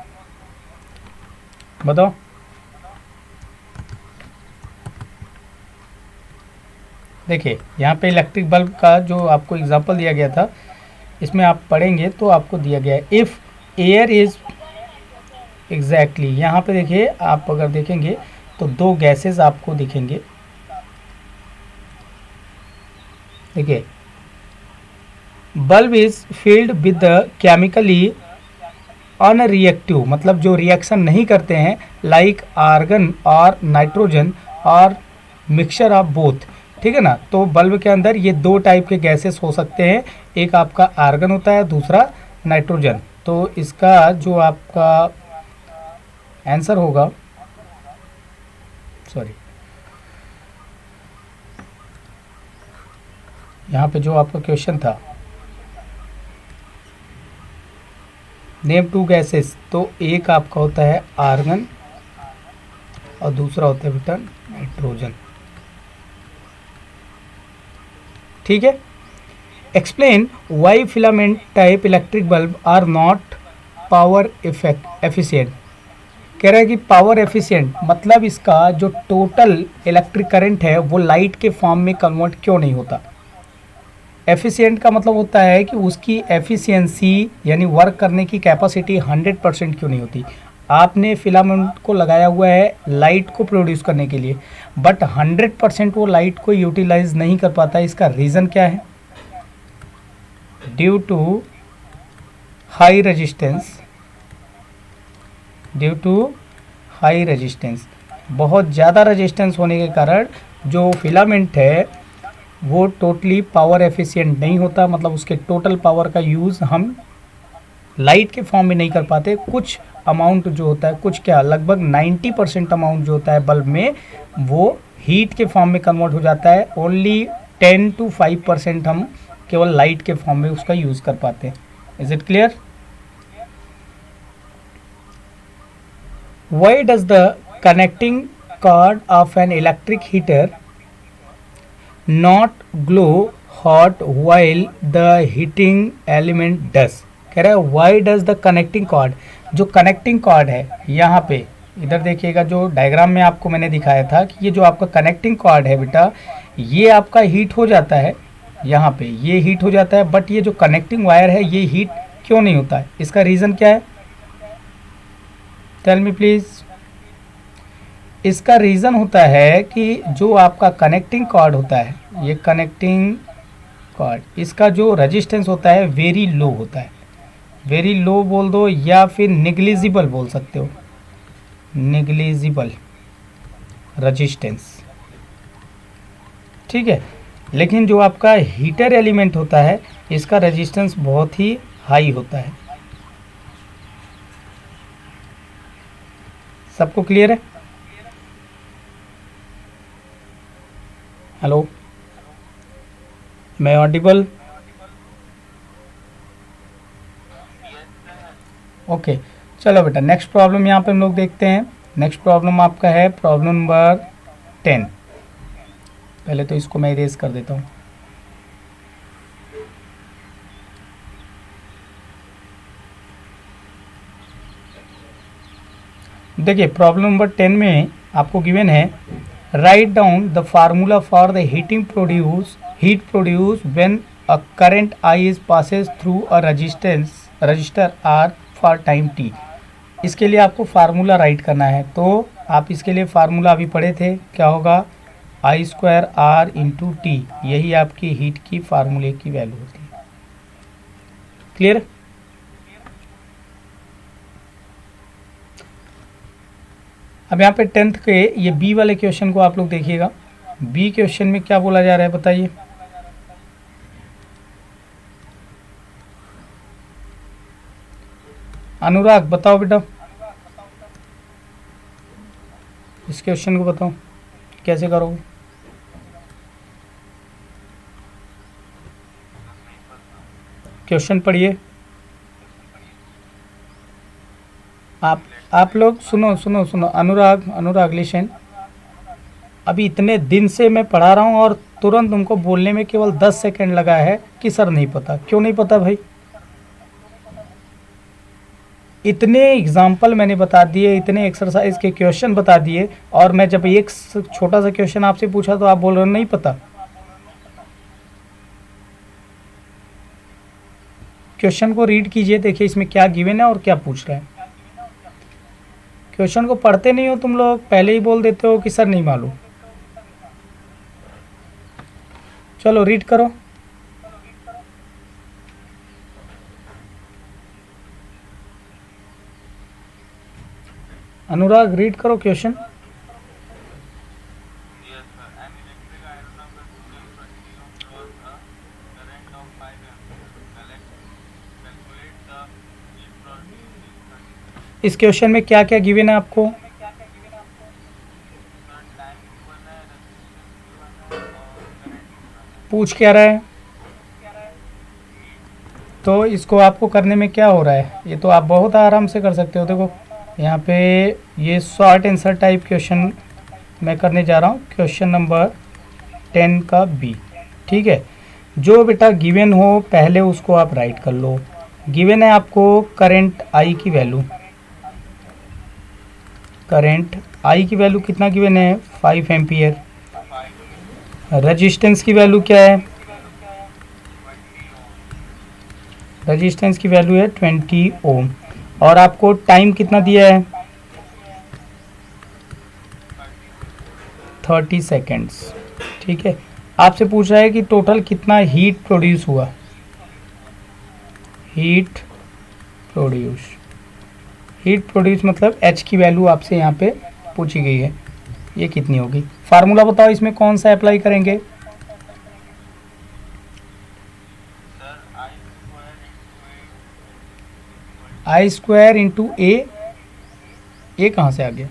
बताओ? देखिए यहाँ पे इलेक्ट्रिक बल्ब का जो आपको एग्जांपल दिया गया था, इसमें आप पढ़ेंगे तो आपको दिया गया है इफ़ एयर इज, एग्जैक्टली यहाँ पे देखिए, आप अगर देखेंगे तो 2 गैसेस आपको दिखेंगे। देखिए, bulb is field with the chemically unreactive, मतलब जो रिएक्शन नहीं करते हैं, लाइक आर्गन और नाइट्रोजन और मिक्सचर ऑफ बोथ। ठीक है ना? तो बल्ब के अंदर ये 2 टाइप के गैसेस हो सकते हैं, एक आपका आर्गन होता है, दूसरा नाइट्रोजन। तो इसका जो आपका आंसर होगा, सॉरी, यहाँ पे जो आपका क्वेश्चन था नेम 2 गैसेस, तो एक आपका होता है आर्गन और दूसरा होता है बेटा नाइट्रोजन। ठीक है, explain why filament type electric bulb are not power effect efficient. कह रहा है कि पावर एफिशिएंट मतलब इसका जो टोटल इलेक्ट्रिक करंट है वो लाइट के फॉर्म में कन्वर्ट क्यों नहीं होता। एफिशिएंट का मतलब होता है कि उसकी एफिशिएंसी यानी वर्क करने की कैपेसिटी 100% क्यों नहीं होती। आपने फिलामेंट को लगाया हुआ है लाइट को प्रोड्यूस करने के लिए, बट 100% वो लाइट को यूटिलाइज नहीं कर पाता। इसका रीज़न क्या है? Due to high resistance, due to high resistance, बहुत ज़्यादा रेजिस्टेंस होने के कारण जो फिलामेंट है वो टोटली पावर एफिशिएंट नहीं होता, मतलब उसके टोटल पावर का यूज़ हम लाइट के फॉर्म में नहीं कर पाते। कुछ अमाउंट जो होता है, कुछ क्या लगभग 90% अमाउंट जो होता है बल्ब में वो हीट के फॉर्म में कन्वर्ट हो जाता है। ओनली 10 to 5% हम केवल लाइट के फॉर्म में उसका यूज़ कर पाते हैं। Is it clear? Why does the connecting cord of an electric heater not glow hot while the heating element does? कह रहा है why does the connecting cord, जो कनेक्टिंग कॉर्ड है यहाँ पे इधर देखिएगा, जो डायग्राम में आपको मैंने दिखाया था कि ये जो आपका कनेक्टिंग कॉर्ड है बेटा, ये आपका हीट हो जाता है, यहाँ पे ये हीट हो जाता है, बट ये जो कनेक्टिंग वायर है ये हीट क्यों नहीं होता है? इसका रीज़न क्या है? Tell me please. इसका रीज़न होता है कि जो आपका कनेक्टिंग कॉर्ड होता है, ये कनेक्टिंग कॉर्ड, इसका जो रेजिस्टेंस होता है वेरी लो होता है। वेरी लो बोल दो या फिर निग्लिजिबल बोल सकते हो, निग्लिजिबल रेजिस्टेंस, ठीक है। लेकिन जो आपका हीटर एलिमेंट होता है इसका रेजिस्टेंस बहुत ही हाई होता है। सबको क्लियर है? हेलो, मैं ऑडिबल? ओके, चलो बेटा नेक्स्ट प्रॉब्लम यहाँ पे हम लोग देखते हैं। नेक्स्ट प्रॉब्लम आपका है प्रॉब्लम नंबर 10। पहले तो इसको मैं इरेज कर देता हूँ। देखिए प्रॉब्लम नंबर 10 में आपको गिवन है write down the formula for the heat produce when a current I is passes through a resistor R for time T. इसके लिए आपको फार्मूला राइट करना है, तो आप इसके लिए फार्मूला अभी पढ़े थे, क्या होगा? आई स्क्वायर आर इंटू टी, यही आपकी हीट की फार्मूले की वैल्यू होती है। क्लियर? अब यहाँ पे 10th के ये बी वाले क्वेश्चन को आप लोग देखिएगा। बी क्वेश्चन में क्या बोला जा रहा है बताइए? अनुराग बताओ बेटा, इस क्वेश्चन को बताओ कैसे करोगे? क्वेश्चन पढ़िए। आप लोग सुनो अनुराग लिसन। अभी इतने दिन से मैं पढ़ा रहा हूँ और तुरंत तुमको बोलने में केवल 10 सेकंड लगा है कि सर नहीं पता। क्यों नहीं पता भाई? इतने एग्जाम्पल मैंने बता दिए, इतने एक्सरसाइज के क्वेश्चन बता दिए, और मैं जब एक छोटा सा क्वेश्चन आपसे पूछा तो आप बोल रहे हो नहीं पता। क्वेश्चन को रीड कीजिए, देखिए इसमें क्या गिवन है और क्या पूछ रहा है। क्वेश्चन को पढ़ते नहीं हो तुम लोग, पहले ही बोल देते हो कि सर नहीं मालूम। चलो रीड करो। अनुराग रीड करो क्वेश्चन। इस क्वेश्चन में क्या क्या गिवन है आपको? पूछ क्या रहा है? तो इसको आपको करने में क्या हो रहा है? ये तो आप बहुत आराम से कर सकते हो। देखो यहाँ पे ये शॉर्ट आंसर टाइप क्वेश्चन मैं करने जा रहा हूँ, क्वेश्चन नंबर 10 का बी। ठीक है, जो बेटा गिवन हो पहले उसको आप राइट कर लो। गिवन है आपको करंट आई की वैल्यू, करंट आई की वैल्यू कितना गिवन है 5 एम्पियर। रेजिस्टेंस की वैल्यू क्या है, रेजिस्टेंस की वैल्यू है 20 ओम। और आपको टाइम कितना दिया है 30 सेकेंड्स। ठीक है, आपसे पूछ रहा है कि टोटल कितना हीट प्रोड्यूस हुआ, हीट प्रोड्यूस, हीट प्रोड्यूस मतलब एच की वैल्यू आपसे यहाँ पे पूछी गई है, ये कितनी होगी। फार्मूला बताओ इसमें कौन सा अप्लाई करेंगे। आई स्क्वायर इंटू ए कहाँ से आ गया,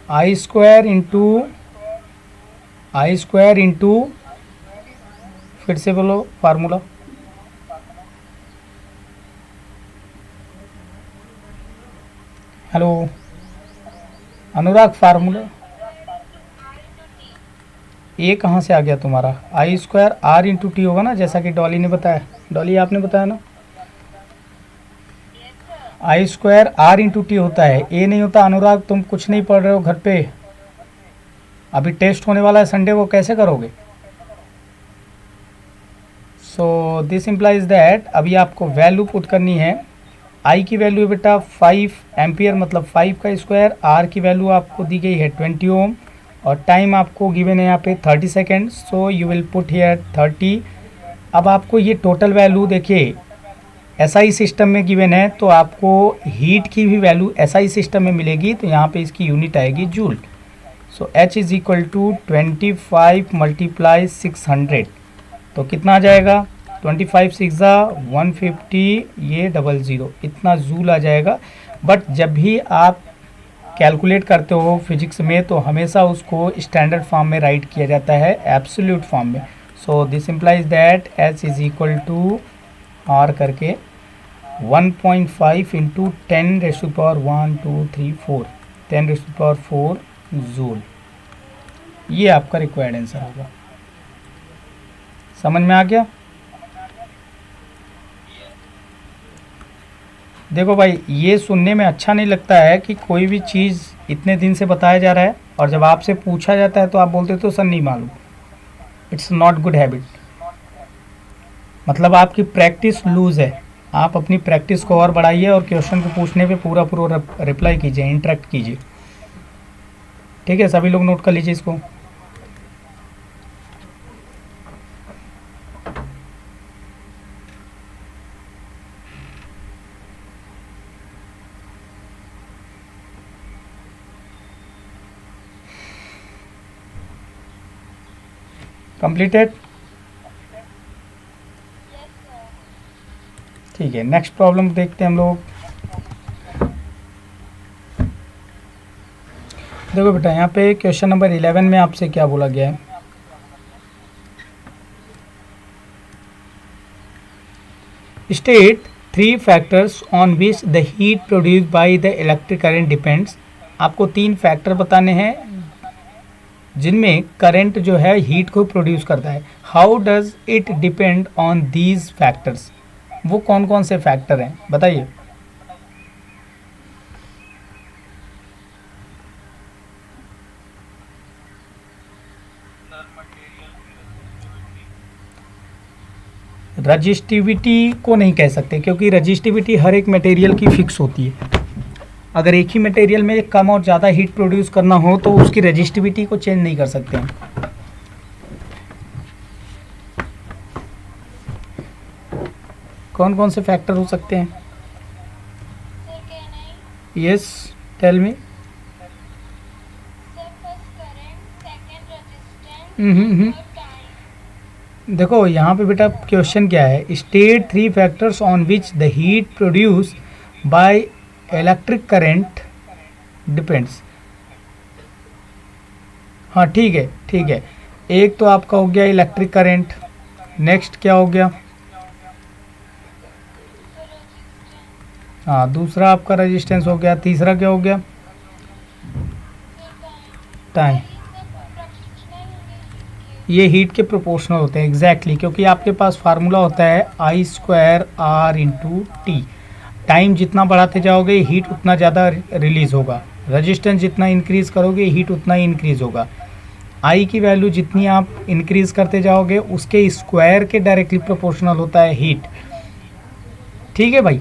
आई स्क्वायर इंटू फिर से बोलो फार्मूला। हेलो अनुराग, फार्मूला ए कहाँ से आ गया तुम्हारा, आई स्क्वायर आर इंटू टी होगा ना, जैसा कि डॉली ने बताया, डॉली आपने बताया ना, आई स्क्वायर आर इंटू टी होता है, ए नहीं होता। अनुराग तुम कुछ नहीं पढ़ रहे हो घर पे, अभी टेस्ट होने वाला है संडे को, कैसे करोगे। सो दिस इम्प्लाइज दैट अभी आपको वैल्यू पुट करनी है। आई की वैल्यू है बेटा 5 एम्पियर मतलब 5 का स्क्वायर, आर की वैल्यू आपको दी गई है 20 ओम और टाइम आपको गिवन है यहाँ पे 30 second. So you will put here 30। अब आपको ये टोटल वैल्यू देखिए एसआई सिस्टम में गिवन है, तो आपको हीट की भी वैल्यू एसआई सिस्टम में मिलेगी, तो यहाँ पे इसकी यूनिट आएगी joule. So H is equal to 25 multiply 600, तो कितना आ जाएगा 25 6 150, ये 00, इतना जूल आ जाएगा। बट जब भी आप कैलकुलेट करते हो फिजिक्स में तो हमेशा उसको स्टैंडर्ड फॉर्म में राइट किया जाता है, एब्सोल्यूट फॉर्म में। So this implies that H is equal to R करके 1.5 into 10 raise to power 1 2 3 4 10 raise to power 4 joule, ये आपका रिक्वायर्ड आंसर होगा। समझ में आ गया। देखो भाई ये सुनने में अच्छा नहीं लगता है कि कोई भी चीज़ इतने दिन से बताया जा रहा है और जब आपसे पूछा जाता है तो आप बोलते तो सर नहीं मालूम। इट्स नॉट गुड हैबिट, मतलब आपकी प्रैक्टिस लूज है। आप अपनी प्रैक्टिस को और बढ़ाइए और क्वेश्चन को पूछने पे पूरा पूरा रिप्लाई कीजिए, इंटरेक्ट कीजिए। ठीक है, सभी लोग नोट कर लीजिए इसको। कंप्लीटेड। ठीक है, नेक्स्ट प्रॉब्लम देखते हैं हम लोग। देखो बेटा यहाँ पे क्वेश्चन नंबर 11 में आपसे क्या बोला गया है, state 3 factors on which the heat produced by the electric current depends. आपको 3 फैक्टर बताने हैं जिनमें करंट जो है हीट को प्रोड्यूस करता है। How does it depend on these factors, वो कौन कौन से फैक्टर हैं बताइए। रजिस्टिविटी को नहीं कह सकते क्योंकि रजिस्टिविटी हर एक मटेरियल की फिक्स होती है। अगर एक ही मटेरियल में कम और ज़्यादा हीट प्रोड्यूस करना हो तो उसकी रजिस्टिविटी को चेंज नहीं कर सकते हैं। कौन कौन से फैक्टर हो सकते हैं? Yes tell me. देखो यहाँ पे बेटा क्वेश्चन क्या है, state 3 factors on which the heat produce by electric current depends. हाँ ठीक है ठीक है, एक तो आपका हो गया इलेक्ट्रिक करंट, नेक्स्ट क्या हो गया, हाँ दूसरा आपका रेजिस्टेंस हो गया, तीसरा क्या हो गया टाइम। ये हीट के प्रोपोर्शनल होते हैं एग्जैक्टली क्योंकि आपके पास फार्मूला होता है I square R into T. Time जितना बढ़ाते जाओगे हीट उतना ज़्यादा रिलीज़ होगा, रजिस्टेंस जितना इंक्रीज़ करोगे हीट उतना ही इंक्रीज़ होगा। आई की वैल्यू जितनी आप इंक्रीज़ करते जाओगे उसके स्क्वायर के डायरेक्टली प्रोपोर्शनल होता है हीट। ठीक है भाई,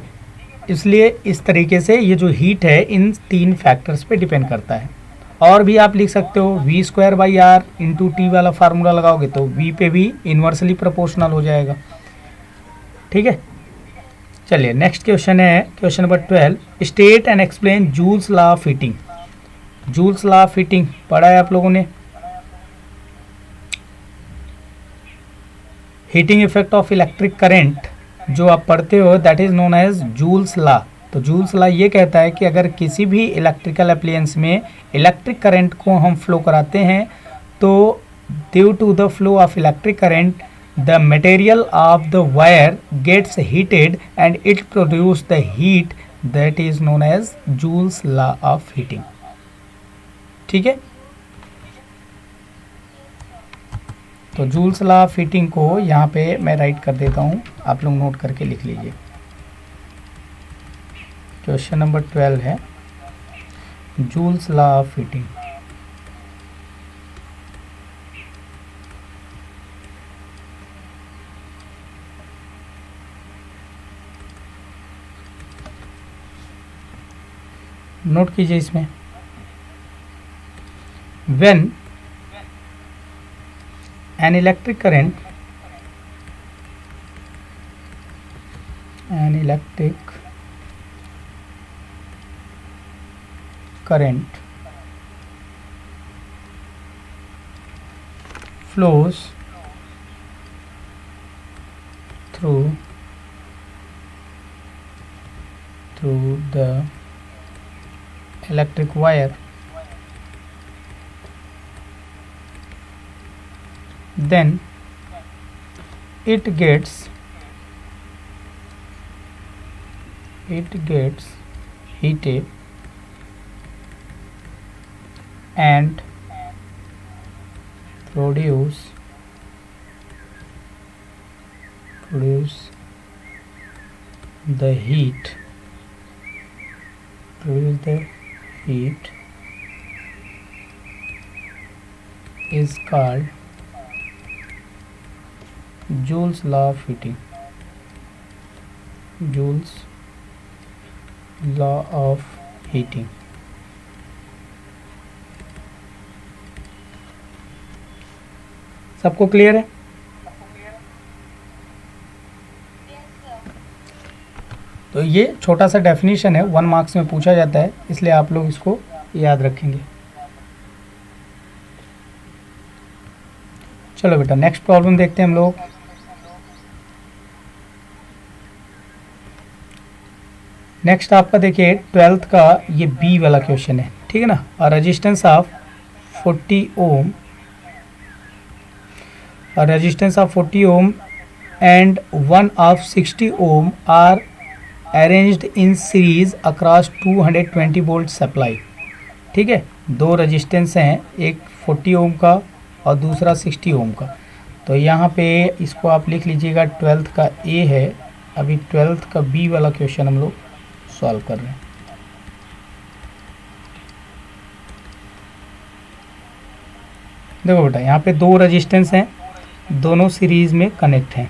इसलिए इस तरीके से ये जो हीट है इन तीन फैक्टर्स पे डिपेंड करता है। और भी आप लिख सकते हो V square by R into T वाला फार्मूला लगाओगे तो वी पे भी इन्वर्सली प्रोपोर्शनल हो जाएगा। ठीक है, चलिए नेक्स्ट क्वेश्चन है question number 12। State and explain Joule's law of heating. Joule's law of heating पढ़ा है आप लोगों ने। Heating effect of electric current जो आप पढ़ते हो that is known as Joule's law. तो जूल्स लॉ ये कहता है कि अगर किसी भी इलेक्ट्रिकल अप्लायंस में इलेक्ट्रिक करंट को हम फ्लो कराते हैं तो due to the flow of electric current the material of the wire gets heated and it produce the heat that is known as Joule's law of heating. ठीक है, तो Joule's law of heating को यहाँ पे मैं right कर देता हूँ, आप लोग नोट करके लिख लीजिए। क्वेश्चन नंबर 12 है joules law of heating. Note कीजिए इसमें when an electric current flows through the electric wire, then it gets heated and produce the heat is called Joule's law of heating. Joule's law of heating. सबको clear है? तो ये छोटा सा definition है, 1 marks में पूछा जाता है, इसलिए आप लोग इसको याद रखेंगे। चलो बेटा नेक्स्ट प्रॉब्लम देखते हैं हम लोग। नेक्स्ट आपका देखिए 12th का ये बी वाला क्वेश्चन है, ठीक है ना। A resistance of 40 ohm and one of 60 ohm are arranged in series across 220 volt supply. ठीक है, दो रेजिस्टेंस हैं, एक 40 ओम का और दूसरा 60 ओम का। तो यहाँ पे इसको आप लिख लीजिएगा 12th का ए है। अभी 12th का बी वाला क्वेश्चन हम लोग सॉल्व कर रहे हैं। देखो बेटा यहाँ पे दो रेजिस्टेंस हैं, दोनों सीरीज में कनेक्ट हैं।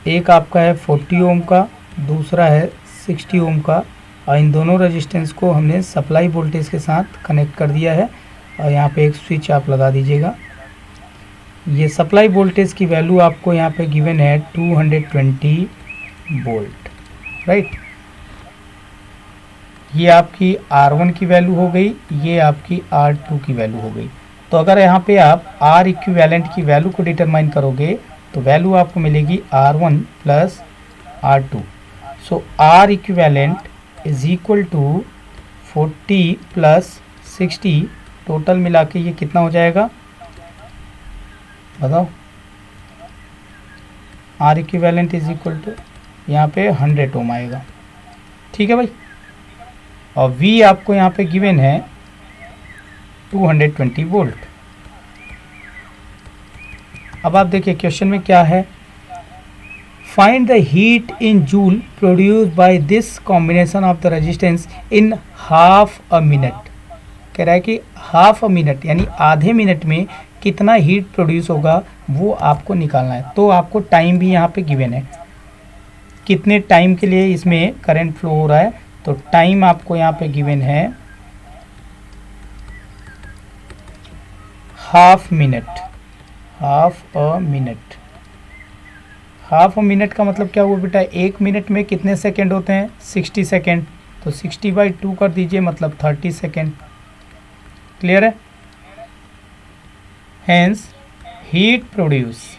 एक आपका है 40 ओम का, दूसरा है 60 ओम का, और इन दोनों रेजिस्टेंस को हमने सप्लाई वोल्टेज के साथ कनेक्ट कर दिया है। और यहाँ पे एक स्विच आप लगा दीजिएगा। ये सप्लाई वोल्टेज की वैल्यू आपको यहाँ पे गिवन है 220 वोल्ट, राइट। ये आपकी R1 की वैल्यू हो गई, ये आपकी R2 की वैल्यू हो गई। तो अगर यहाँ पे आप R इक्विवेलेंट की वैल्यू को डिटरमाइन करोगे तो वैल्यू आपको मिलेगी R1 plus R2। So R equivalent is equal to 40 plus 60, total मिला के ये कितना हो जाएगा बताओ। R equivalent is equal to यहाँ पे 100 ओम आएगा, ठीक है भाई। और V आपको यहाँ पे गिवन है 220 वोल्ट। अब आप देखिए क्वेश्चन में क्या है, find the heat in joule produce by this combination of the resistance in half a minute. कह रहा है कि हाफ अ मिनट यानी आधे मिनट में कितना हीट प्रोड्यूस होगा वो आपको निकालना है। तो आपको टाइम भी यहाँ पे गिवन है, कितने टाइम के लिए इसमें करंट फ्लो हो रहा है। तो टाइम आपको यहाँ पे गिवन है half minute, half a minute. Half a minute का मतलब क्या हुआ बेटा, एक मिनट में कितने सेकंड होते हैं, 60 सेकंड। तो 60/2 कर दीजिए, मतलब 30 सेकंड। क्लियर है। हेंस हीट प्रोड्यूस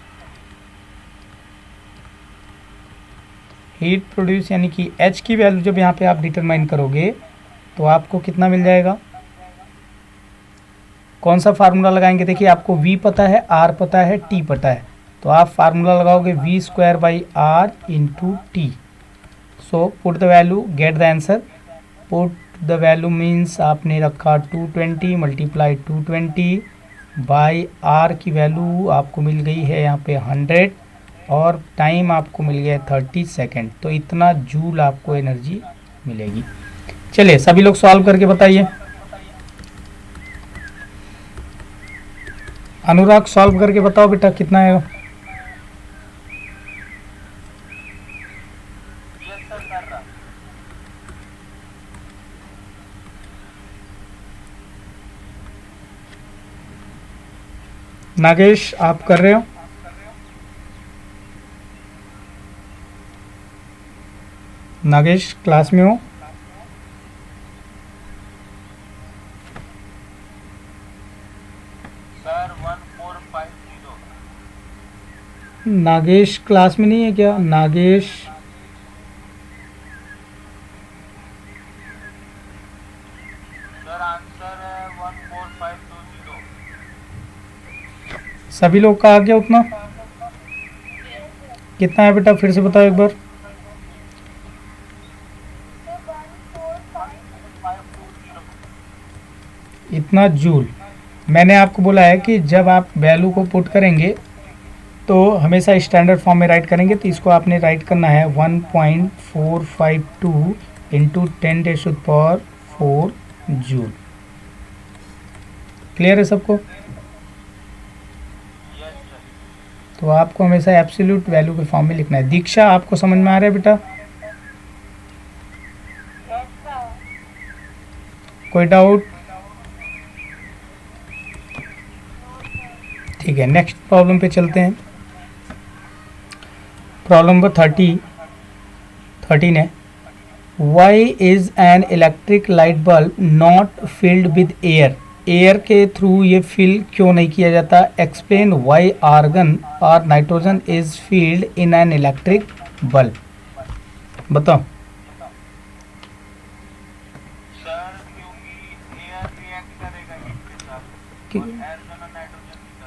यानी कि H की वैल्यू जब यहाँ पे आप डिटरमाइन करोगे तो आपको कितना मिल जाएगा। कौन सा फार्मूला लगाएंगे, देखिए आपको V पता है, R पता है, T पता है। तो आप फार्मूला लगाओगे V²/R into T. So put the value, get the answer. Put the value means आपने रखा 220 मल्टीप्लाई 220 बाई R की वैल्यू आपको मिल गई है यहाँ पे 100 और टाइम आपको मिल गया 30 सेकेंड। तो इतना जूल आपको एनर्जी मिलेगी। चलिए सभी लोग सॉल्व करके बताइए। अनुराग सॉल्व करके बताओ बेटा कितना है। नागेश आप कर रहे हो। नागेश क्लास में हो। सर 1450। नागेश क्लास में नहीं है क्या, नागेश। सर आंसर है 14520। सभी लोग का आ गया उतना, कितना है बेटा फिर से बताओ एक बार। 14520। इतना जूल। मैंने आपको बोला है कि जब आप वैल्यू को पुट करेंगे तो हमेशा स्टैंडर्ड फॉर्म में राइट करेंगे। तो इसको आपने राइट करना है 1.452 इंटू 10⁴ जूल। क्लियर है सबको। तो आपको हमेशा एब्सोल्यूट वैल्यू के फॉर्म में लिखना है। दीक्षा आपको समझ में आ रहा है बेटा, कोई डाउट। ठीक है, नेक्स्ट प्रॉब्लम पे चलते हैं। प्रॉब्लम नंबर 13 है। Why is an electric light bulb not filled with air. Air के थ्रू ये फिल क्यों नहीं किया जाता। एक्सप्लेन वाई आर्गन और nitrogen is filled in an electric bulb. बताओ। सर क्योंकि एयर रिएक्ट करेगा हीट के साथ और आर्गन और नाइट्रोजन निकलता।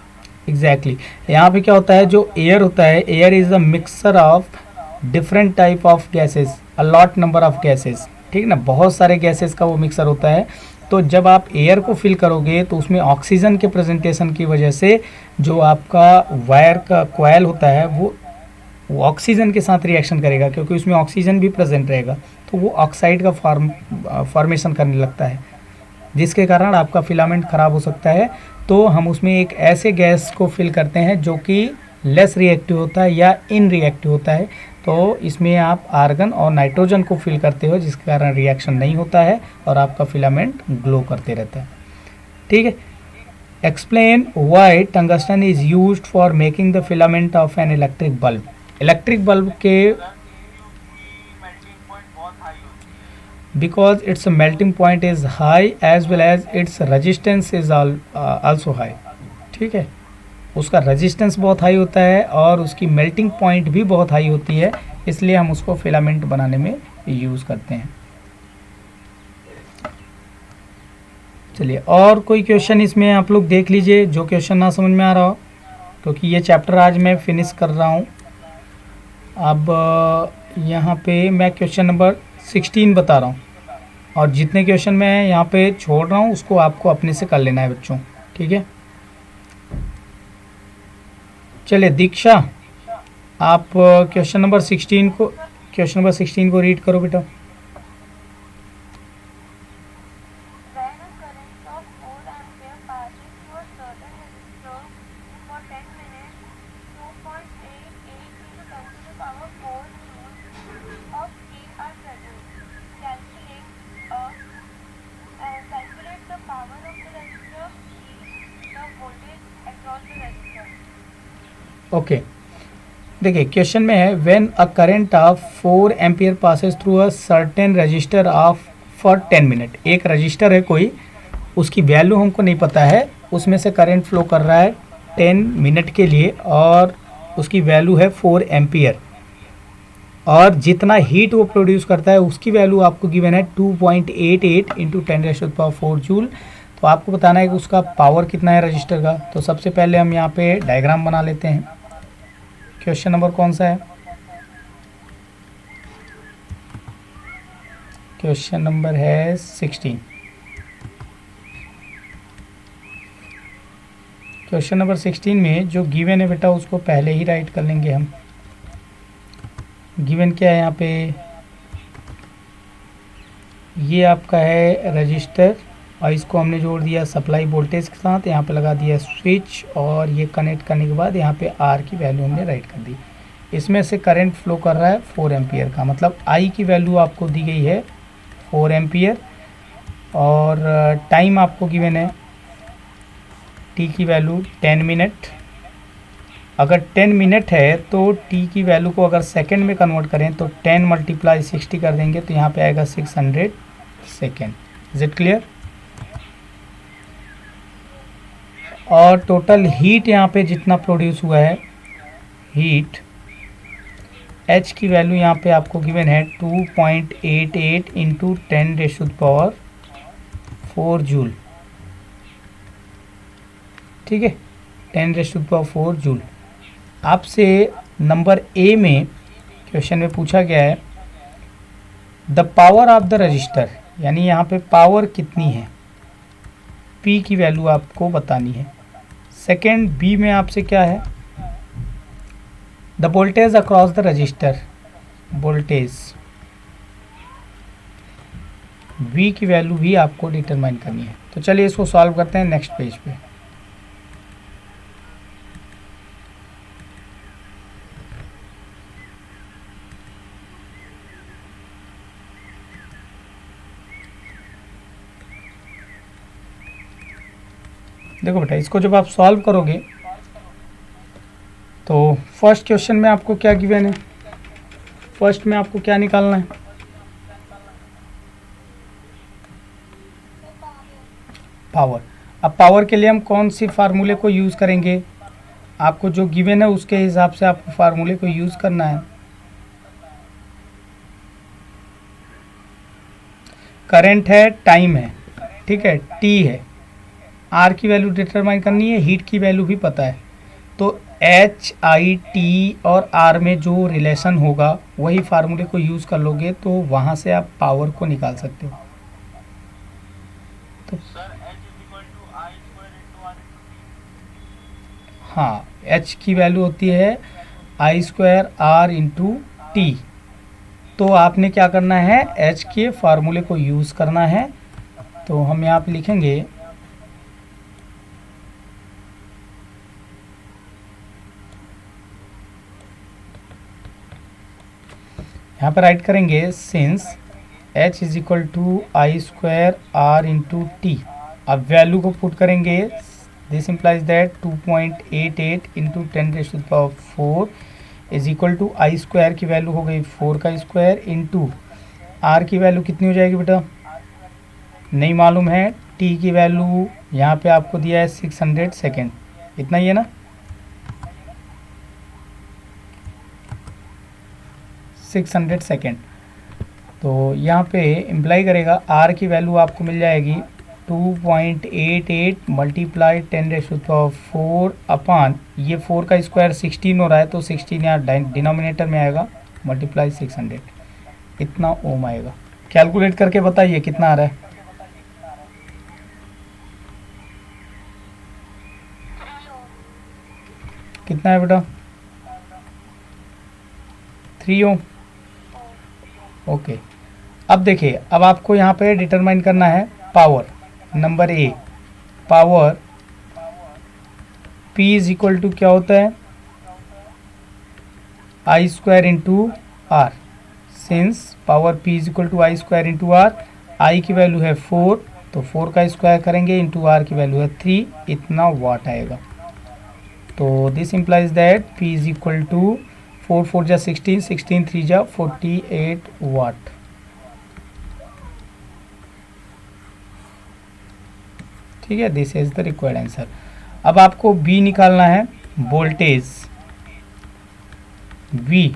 एग्जैक्टली यहाँ पे क्या होता है, जो एयर होता है, air is a mixture of different type of gases, a lot number of gases. ठीक ना, बहुत सारे गैसेस का वो मिक्सर होता है। तो जब आप एयर को फिल करोगे तो उसमें ऑक्सीजन के प्रेजेंटेशन की वजह से जो आपका वायर का कॉइल होता है वो ऑक्सीजन के साथ रिएक्शन करेगा, क्योंकि उसमें ऑक्सीजन भी प्रेजेंट रहेगा। तो वो ऑक्साइड का फॉर्मेशन करने लगता है, जिसके कारण आपका फिलामेंट ख़राब हो सकता है। तो हम उसमें एक ऐसे गैस को फिल करते हैं जो कि लेस रिएक्टिव होता है या इन रिएक्टिव होता है। तो इसमें आप आर्गन और नाइट्रोजन को फिल करते हो, जिसके कारण रिएक्शन नहीं होता है और आपका फिलामेंट ग्लो करते रहता है। ठीक है। Explain Y tungsten is used for making the filament of an electric bulb. Electric bulb के मेल्टिंग पॉइंट बहुत हाई होती है। because its melting point is high as well as its resistance is also high। ठीक है, उसका resistance बहुत high होता है और उसकी मेल्टिंग पॉइंट भी बहुत हाई होती है, इसलिए हम उसको फिलामेंट बनाने में यूज़ करते हैं। चलिए और कोई क्वेश्चन इसमें आप लोग देख लीजिए जो क्वेश्चन ना समझ में आ रहा हो, क्योंकि ये चैप्टर आज मैं फिनिश कर रहा हूँ। अब यहाँ पे मैं क्वेश्चन नंबर 16 बता रहा हूँ और जितने क्वेश्चन मैं यहाँ पे छोड़ रहा हूँ उसको आपको अपने से कर लेना है बच्चों। ठीक है, चलिए दीक्षा, आप क्वेश्चन नंबर 16 को रीड करो बेटा। When a current of 4 ampere passes through a certain resistor for 10 minutes, 2.88 into 10 to the power 4 joules of heat are present. Calculate the power of the resistor, the voltage across the resistor. Okay, देखिए question में है when a current of 4 ampere passes through a certain register of for 10 minute. एक register है कोई, उसकी value हमको नहीं पता है, उसमें से करंट फ्लो कर रहा है 10 मिनट के लिए और उसकी वैल्यू है 4 एम्पियर, और जितना हीट वो प्रोड्यूस करता है उसकी वैल्यू आपको गिवन है 2.88 इंटू 10⁴ जूल। तो आपको बताना है कि उसका पावर कितना है रजिस्टर का। तो सबसे पहले हम यहाँ पे डायग्राम बना लेते हैं। क्वेश्चन नंबर कौन सा है? क्वेश्चन नंबर है 16। क्वेश्चन नंबर 16 में जो गिवन है बेटा उसको पहले ही राइट कर लेंगे हम। गिवन क्या है यहाँ पे? ये आपका है रजिस्टर और इसको हमने जोड़ दिया सप्लाई वोल्टेज के साथ, यहाँ पे लगा दिया स्विच और ये कनेक्ट करने के बाद यहाँ पे आर की वैल्यू हमने राइट कर दी। इसमें से करंट फ्लो कर रहा है 4 एम्पियर का, मतलब आई की वैल्यू आपको दी गई है 4 एम्पियर और टाइम आपको गिवन है टी की वैल्यू 10 मिनट। अगर 10 मिनट है तो टी की वैल्यू को अगर सेकंड में कन्वर्ट करें तो 10 मल्टीप्लाई 60 कर देंगे तो यहाँ पे आएगा 600 सेकेंड। Is it clear? और टोटल हीट यहाँ पे जितना प्रोड्यूस हुआ है, हीट H की वैल्यू यहाँ पे आपको गिवन है 2.88 इंटू 10⁴ जूल। ठीक है, 10⁴ जूल। आपसे नंबर ए में क्वेश्चन में पूछा गया है the power of the register, यानी यहाँ पे पावर कितनी है, P की वैल्यू आपको बतानी है। सेकेंड बी में आपसे क्या है? The voltage across the register, voltage V की वैल्यू भी आपको डिटरमाइन करनी है। तो चलिए इसको सॉल्व करते हैं नेक्स्ट पेज पे। देखो बेटा, इसको जब आप सॉल्व करोगे तो फर्स्ट क्वेश्चन में आपको क्या गिवन है? फर्स्ट में आपको क्या निकालना है? पावर। अब पावर के लिए हम कौन सी फार्मूले को यूज़ करेंगे? आपको जो गिवन है उसके हिसाब से आपको फार्मूले को यूज़ करना है। करंट है, टाइम है, ठीक है, टी है, आर की वैल्यू डिटरमाइन करनी है, हीट की वैल्यू भी पता है। तो एच आई टी और आर में जो रिलेशन होगा वही फार्मूले को यूज़ कर लोगे तो वहाँ से आप पावर को निकाल सकते हो। तो sir H equal to I square into R into T. हाँ, एच की वैल्यू होती है I square R into T. तो आपने क्या करना है? एच के फार्मूले को यूज़ करना है। तो हम यहाँ पे लिखेंगे यहाँ पर राइट करेंगे since H is equal to I square R into T. अब वैल्यू को पुट करेंगे, this implies that 2.88 into 10⁴ is equal to I square की वैल्यू हो गई 4 का स्क्वायर इंटू आर की वैल्यू कितनी हो जाएगी बेटा? नहीं मालूम है। टी की वैल्यू यहाँ पे आपको दिया है 600 सेकेंड, इतना ही है ना? 600 सेकेंड। तो यहाँ पे इम्प्लाई करेगा आर की वैल्यू आपको मिल जाएगी 2.88 मल्टीप्लाई 10⁴ अपान ये 4 का स्क्वायर 16 हो रहा है तो 16 यहाँ डिनोमिनेटर में आएगा मल्टीप्लाई 600, इतना ओम आएगा। कैलकुलेट करके बताइए कितना आ रहा है? कितना है बेटा? 3 ओम। ओके, अब देखिए, अब आपको यहाँ पे डिटरमाइन करना है power. Number A, power P is equal to क्या होता है? I square into R. Since power P is equal to I square into R, I की वैल्यू है 4, तो 4 का स्क्वायर करेंगे इंटू आर की वैल्यू है 3, इतना वाट आएगा। तो this implies that P is equal to 4 4 जा 16, 16 3 जा 48 वाट। ठीक है, this is the required answer. अब आपको B निकालना है, वोल्टेज V।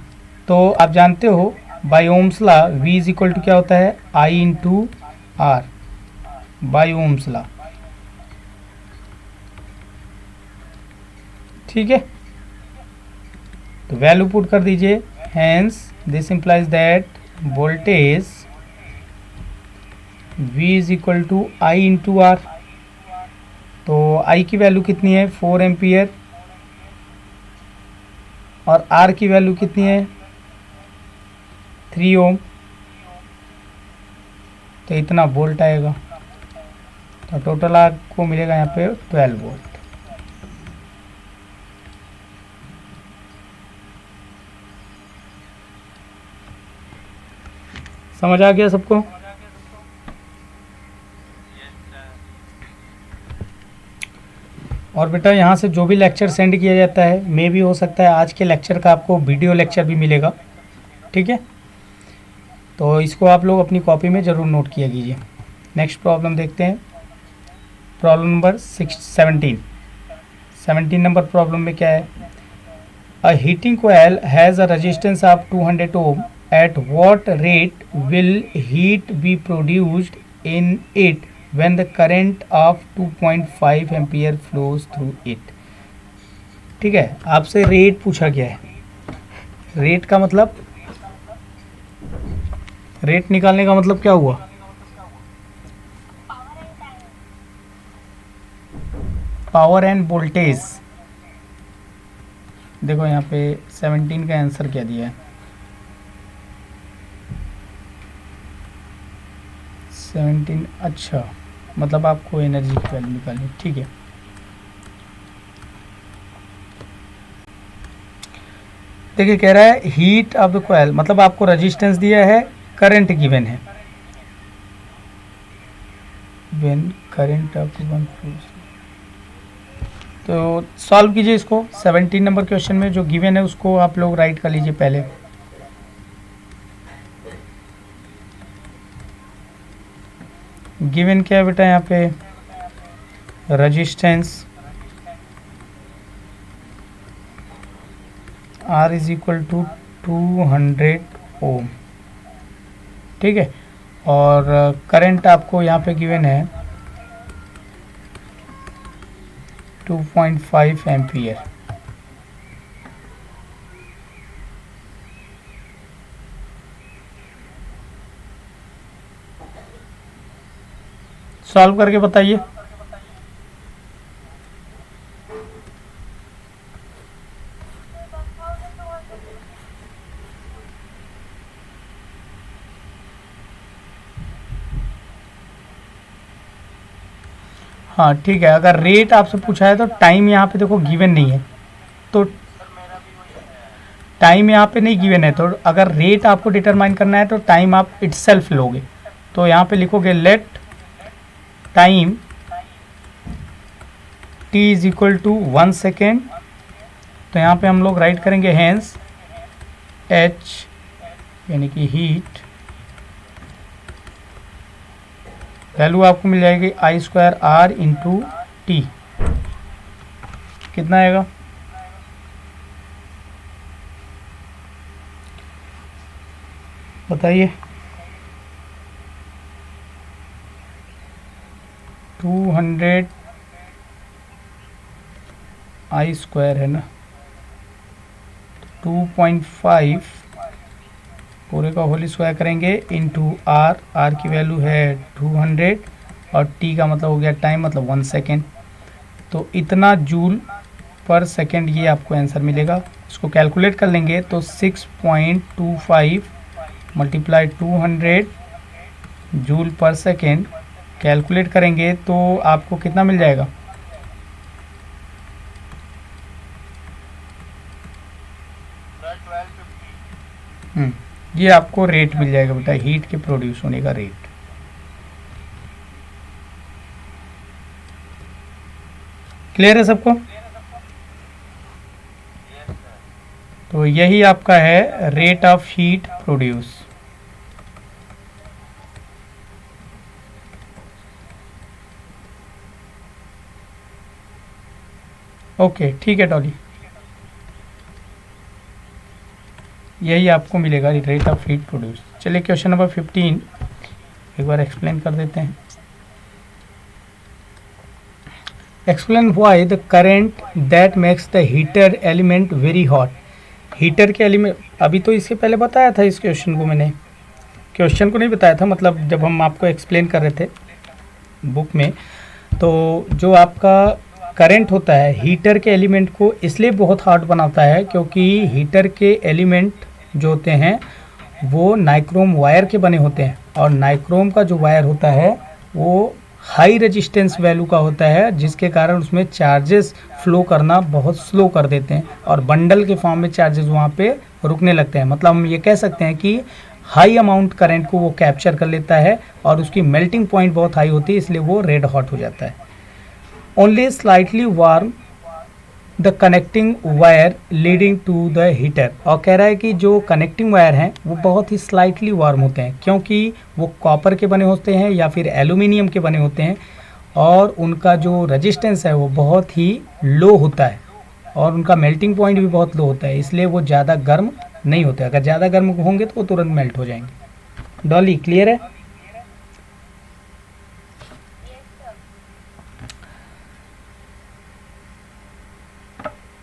तो आप जानते हो by Ohm's law V is equal to क्या होता है? I into R by Ohm's law. ठीक है, तो वैल्यू पुट कर दीजिए। Hence this implies that voltage V is equal to I into R. तो I की वैल्यू कितनी है? 4 एम्पियर, और R की वैल्यू कितनी है? 3 ओम। तो इतना वोल्ट आएगा, तो टोटल आपको मिलेगा यहाँ पे 12 वोल्ट। समझ आ गया सबको? और बेटा यहाँ से जो भी लेक्चर सेंड किया जाता है, मे भी हो सकता है आज के लेक्चर का आपको वीडियो लेक्चर भी मिलेगा। ठीक है, तो इसको आप लोग अपनी कॉपी में ज़रूर नोट किया कीजिए। नेक्स्ट प्रॉब्लम देखते हैं, प्रॉब्लम नंबर 17 नंबर प्रॉब्लम में क्या है? A heating coil has a resistance of 200 ohm, at what rate will heat be produced in it when the current of 2.5 ampere flows through it। ठीक है, आपसे rate पूछा गया है। रेट का मतलब, रेट निकालने का मतलब क्या हुआ? Power end voltage. देखो यहाँ पे 17 का आंसर क्या दिया है? 17, अच्छा, मतलब आपको एनर्जी की वैल्यू निकालनी। ठीक है, देखिए कह रहा है हीट ऑफ द कोयल, मतलब आपको रेजिस्टेंस दिया है, करंट गिवन है। When current of one flows, तो सॉल्व कीजिए इसको। 17 नंबर क्वेश्चन में जो गिवन है उसको आप लोग राइट कर लीजिए पहले। गिवन क्या है बेटा यहाँ पे? Resistance R is equal to 200 ohm. ठीक है, और करंट आपको यहाँ पे गिवन है 2.5 एम्पियर। सॉल्व करके बताइए। हाँ ठीक है, अगर रेट आपसे पूछा है तो टाइम यहाँ पे देखो गिवन नहीं है, तो टाइम यहाँ पे नहीं गिवन है, तो अगर रेट आपको डिटरमाइन करना है तो टाइम आप इटसेल्फ लोगे। तो यहाँ पे लिखोगे let time t is equal to 1 second. तो यहाँ पे हम लोग राइट करेंगे हेंस h यानी कि हीट, वैल्यू आपको मिल जाएगी आई स्क्वायर आर इंटू टी। कितना आएगा? बताइए। 200 आई स्क्वायर है ना, 2.5 पूरे का होल स्क्वायर करेंगे इंटू आर। आर की वैल्यू है 200 और टी का मतलब हो गया टाइम, मतलब 1 सेकेंड। तो इतना जूल पर सेकेंड ये आपको आंसर मिलेगा। इसको कैलकुलेट कर लेंगे तो 6.25 मल्टीप्लाई 200 जूल पर सेकेंड कैलकुलेट करेंगे तो आपको कितना मिल जाएगा? सर 1250। ये आपको रेट मिल जाएगा बेटा, हीट के प्रोड्यूस होने का रेट। क्लियर है सबको? तो यही आपका है rate of heat produce. Okay ठीक है डॉली, यही आपको मिलेगा रेट ऑफ हीट प्रोड्यूस। चलिए क्वेश्चन नंबर 15 एक बार एक्सप्लेन कर देते हैं। Explain why the current that makes the heater element very hot. Heater के एलिमेंट, अभी तो इसके पहले बताया था इस क्वेश्चन को, मैंने क्वेश्चन को नहीं बताया था, मतलब जब हम आपको एक्सप्लेन कर रहे थे बुक में, तो जो आपका करंट होता है हीटर के एलिमेंट को इसलिए बहुत हॉट बनाता है क्योंकि हीटर के एलिमेंट जो होते हैं वो नाइक्रोम वायर के बने होते हैं, और नाइक्रोम का जो वायर होता है वो हाई रेजिस्टेंस वैल्यू का होता है, जिसके कारण उसमें चार्जेस फ्लो करना बहुत स्लो कर देते हैं और बंडल के फॉर्म में चार्जेस वहाँ पे रुकने लगते हैं। मतलब हम ये कह सकते हैं कि हाई अमाउंट करंट को वो कैप्चर कर लेता है और उसकी मेल्टिंग पॉइंट बहुत हाई होती है, इसलिए वो रेड हॉट हो जाता है। Only slightly warm the connecting wire leading to the heater, और कह रहा है कि जो कनेक्टिंग वायर हैं वो बहुत ही स्लाइटली वार्म होते हैं क्योंकि वो कॉपर के बने होते हैं या फिर एल्यूमिनियम के बने होते हैं, और उनका जो रेजिस्टेंस है वो बहुत ही लो होता है और उनका मेल्टिंग पॉइंट भी बहुत लो होता है, इसलिए वो ज़्यादा गर्म नहीं होते। अगर ज़्यादा गर्म होंगे तो वो तुरंत मेल्ट हो जाएंगे। डॉली क्लियर है?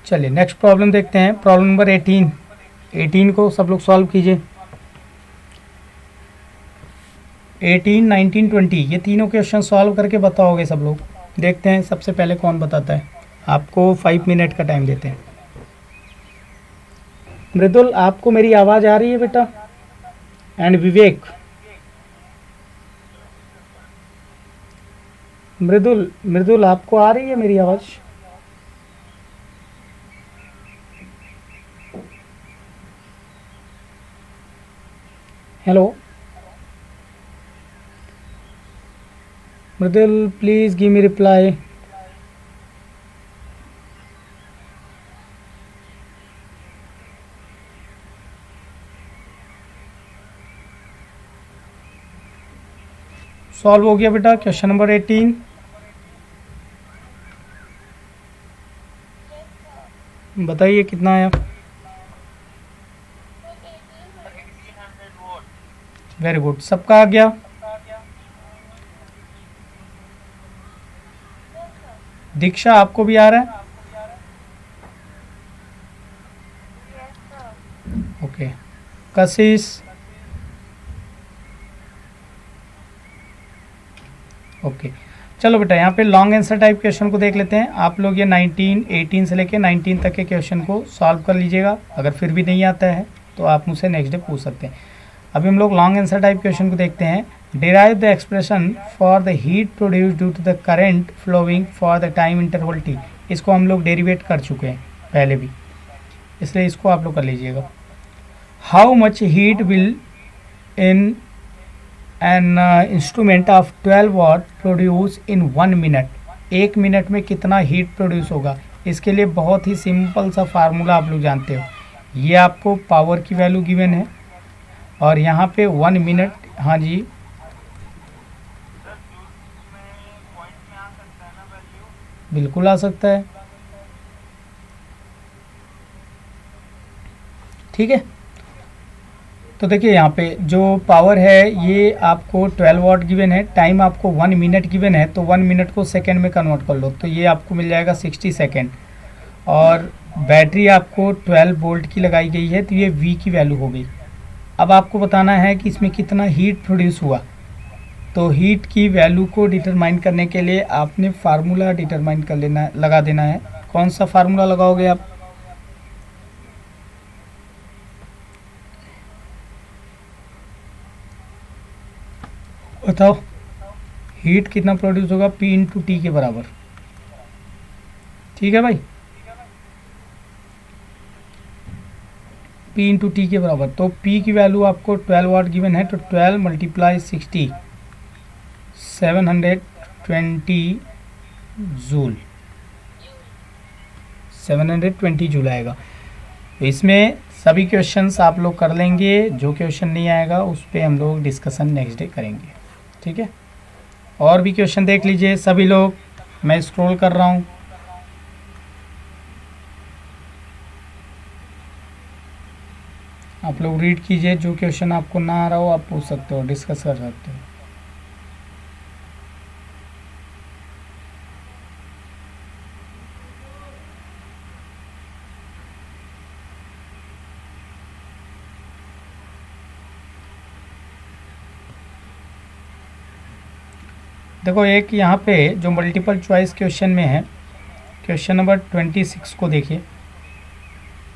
चलिए नेक्स्ट प्रॉब्लम देखते हैं। प्रॉब्लम नंबर 18 को सब लोग सॉल्व कीजिए। 18, 19, 20 ये तीनों क्वेश्चन सॉल्व करके बताओगे सब लोग। देखते हैं सबसे पहले कौन बताता है। आपको 5 मिनट का टाइम देते हैं। मृदुल आपको मेरी आवाज़ आ रही है बेटा? एंड विवेक, मृदुल आपको आ रही है मेरी आवाज़? Hello Mridul, please give me reply. Solve हो गया बेटा क्वेश्चन नंबर 18? बताइए कितना आया? 1800 वोट। वेरी गुड, सबका आ गया? दीक्षा आपको भी आ रहा है? ओके। कशिश, ओके। चलो बेटा यहाँ पे लॉन्ग आंसर टाइप क्वेश्चन को देख लेते हैं। आप लोग ये 18 से लेके 19 तक के क्वेश्चन को सॉल्व कर लीजिएगा। अगर फिर भी नहीं आता है तो आप मुझसे नेक्स्ट डे पूछ सकते हैं। अभी हम लोग लॉन्ग आंसर टाइप क्वेश्चन को देखते हैं। Derive the expression for the heat produce due to the current flowing for the time interval T. इसको हम लोग डेरिवेट कर चुके हैं पहले भी, इसलिए इसको आप लोग कर लीजिएगा। How much heat will in an instrument of 12 watt produce in 1 minute. 1 minute में कितना हीट प्रोड्यूस होगा? इसके लिए बहुत ही सिंपल सा फार्मूला आप लोग जानते हो। ये आपको पावर की वैल्यू गिवन है और यहाँ पे 1 मिनट, हाँ जी सर जूल्स में पॉइंट में आ सकता है ना वैल्यू? बिल्कुल आ सकता है। ठीक है, तो देखिए यहाँ पे जो पावर है ये आपको 12 वाट गिवन है, टाइम आपको 1 मिनट गिवन है, तो 1 मिनट को सेकंड में कन्वर्ट कर लो तो ये आपको मिल जाएगा 60 सेकंड। और बैटरी आपको 12 वोल्ट की लगाई गई है तो ये V की वैल्यू हो गई। अब आपको बताना है कि इसमें कितना हीट प्रोड्यूस हुआ। तो हीट की वैल्यू को डिटरमाइन करने के लिए आपने फार्मूला डिटरमाइन कर लेना, लगा देना है। कौन सा फार्मूला लगाओगे आप? बताओ, हीट कितना प्रोड्यूस होगा? P इंटू टी के बराबर। ठीक है भाई, P इंटू टी के बराबर। तो P की वैल्यू आपको 12 वाट गिवन है, तो 12 मल्टीप्लाई 60, 720 जूल, 720 जूल आएगा। तो इसमें सभी क्वेश्चंस आप लोग कर लेंगे, जो क्वेश्चन नहीं आएगा उस पर हम लोग डिस्कशन नेक्स्ट डे करेंगे। ठीक है, और भी क्वेश्चन देख लीजिए सभी लोग, मैं स्क्रॉल कर रहा हूँ। आप लोग रीड कीजिए, जो क्वेश्चन आपको ना आ रहा हो आप पूछ सकते हो, डिस्कस कर सकते हो। देखो, एक यहाँ पे जो मल्टीपल चॉइस क्वेश्चन में है, क्वेश्चन नंबर 26 को देखिए।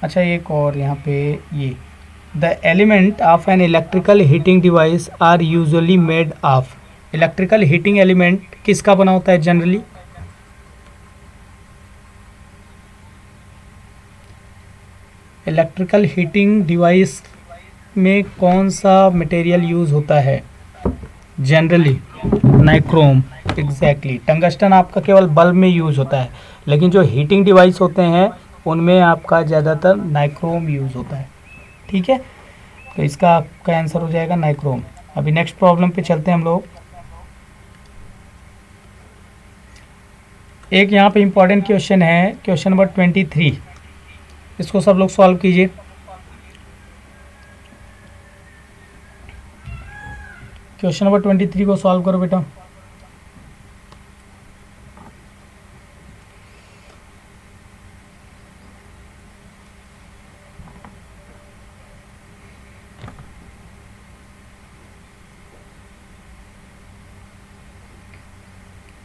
अच्छा, एक और यहाँ पे ये, the element of an electrical heating device are usually made of. Electrical heating element किसका बना होता है जनरली? इलेक्ट्रिकल हीटिंग डिवाइस में कौन सा मटेरियल यूज होता है जनरली? नाइक्रोम। एग्जैक्टली, टंगस्टन आपका केवल बल्ब में यूज होता है, लेकिन जो हीटिंग डिवाइस होते हैं उनमें आपका ज़्यादातर नाइक्रोम यूज होता है। ठीक है, तो इसका आपका आंसर हो जाएगा नाइक्रोम। अभी नेक्स्ट प्रॉब्लम पे चलते हैं हम लोग। एक यहाँ पे इंपॉर्टेंट क्वेश्चन है, क्वेश्चन नंबर 23। इसको सब लोग सॉल्व कीजिए। क्वेश्चन नंबर 23 को सॉल्व करो बेटा।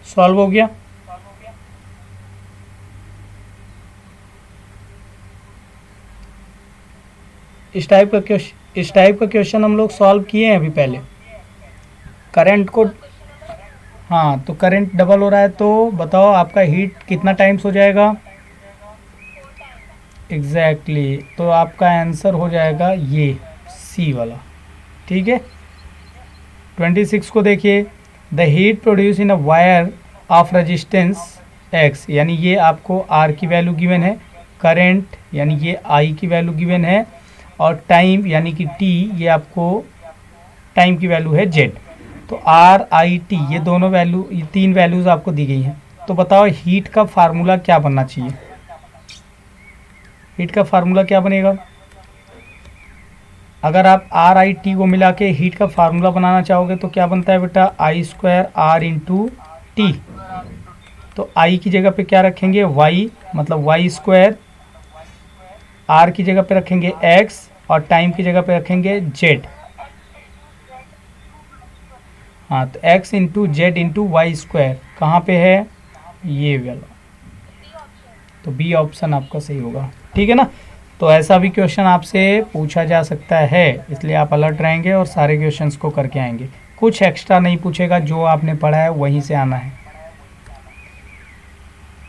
सॉल्व हो गया? इस टाइप का क्वेश्चन हम लोग सॉल्व किए हैं अभी पहले। करंट को, हाँ, तो करंट डबल हो रहा है, तो बताओ आपका हीट कितना टाइम्स हो जाएगा? एग्जैक्टली, तो आपका आंसर हो जाएगा ये सी वाला। ठीक है, 26 को देखिए। The heat produce in a wire of resistance x, यानी ये आपको आर की वैल्यू गिवन है, करंट यानी ये आई की वैल्यू गिवन है, और टाइम यानी कि टी, ये आपको टाइम की वैल्यू है जेड। तो आर आई टी, ये दोनों वैल्यू, ये तीन वैल्यूज़ आपको दी गई हैं। तो बताओ हीट का फार्मूला क्या बनना चाहिए? हीट का फार्मूला क्या बनेगा? अगर आप आर आई टी को मिला के हीट का फार्मूला बनाना चाहोगे तो क्या बनता है बेटा? आई स्क्वायर आर इंटू टी। तो आई की जगह पे क्या रखेंगे? वाई, मतलब वाई स्क्वायर, आर की जगह पे रखेंगे एक्स, और टाइम की जगह पे रखेंगे जेड। हाँ, तो X into Z into Y square कहाँ पे है? ये वाला, तो बी ऑप्शन आपका सही होगा। ठीक है ना, तो ऐसा भी क्वेश्चन आपसे पूछा जा सकता है, इसलिए आप अलर्ट रहेंगे और सारे क्वेश्चंस को करके आएंगे। कुछ एक्स्ट्रा नहीं पूछेगा, जो आपने पढ़ा है वहीं से आना है।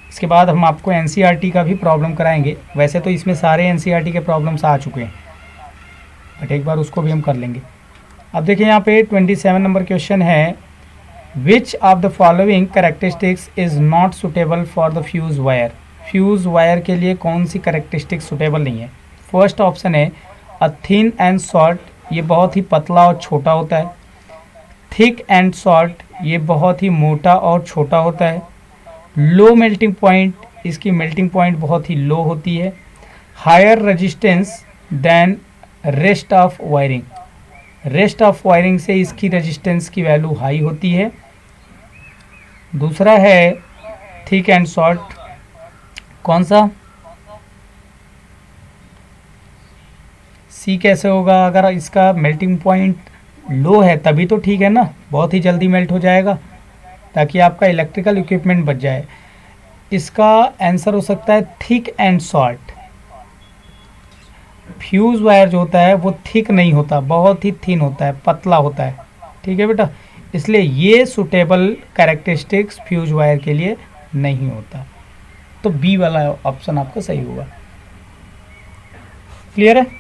इसके बाद हम आपको एनसीईआरटी का भी प्रॉब्लम कराएंगे। वैसे तो इसमें सारे एनसीईआरटी के प्रॉब्लम्स आ चुके हैं, बट एक बार उसको भी हम कर लेंगे। अब देखिए यहाँ पे 27 नंबर क्वेश्चन है, which of the following characteristics is not suitable for the fuse wire. Fuse wire के लिए कौन सी कैरेक्टरिस्टिक सुटेबल नहीं है? फर्स्ट ऑप्शन है अ थिन एंड शॉर्ट, ये बहुत ही पतला और छोटा होता है। थिक एंड शॉर्ट, ये बहुत ही मोटा और छोटा होता है। लो मेल्टिंग पॉइंट, इसकी मेल्टिंग पॉइंट बहुत ही लो होती है। Higher resistance than rest of wiring, rest of wiring से इसकी रेजिस्टेंस की वैल्यू हाई होती है। दूसरा है थिक एंड शॉर्ट, कौन सा? सी कैसे होगा? अगर इसका मेल्टिंग पॉइंट लो है तभी तो ठीक है ना, बहुत ही जल्दी मेल्ट हो जाएगा, ताकि आपका इलेक्ट्रिकल इक्विपमेंट बच जाए। इसका आंसर हो सकता है thick and short. Fuse wire जो होता है वो थिक नहीं होता, बहुत ही थिन होता है, पतला होता है। ठीक है बेटा, इसलिए ये सुटेबल कैरेक्टरिस्टिक्स फ्यूज वायर के लिए नहीं होता। तो बी वाला ऑप्शन आपका सही होगा। क्लियर है?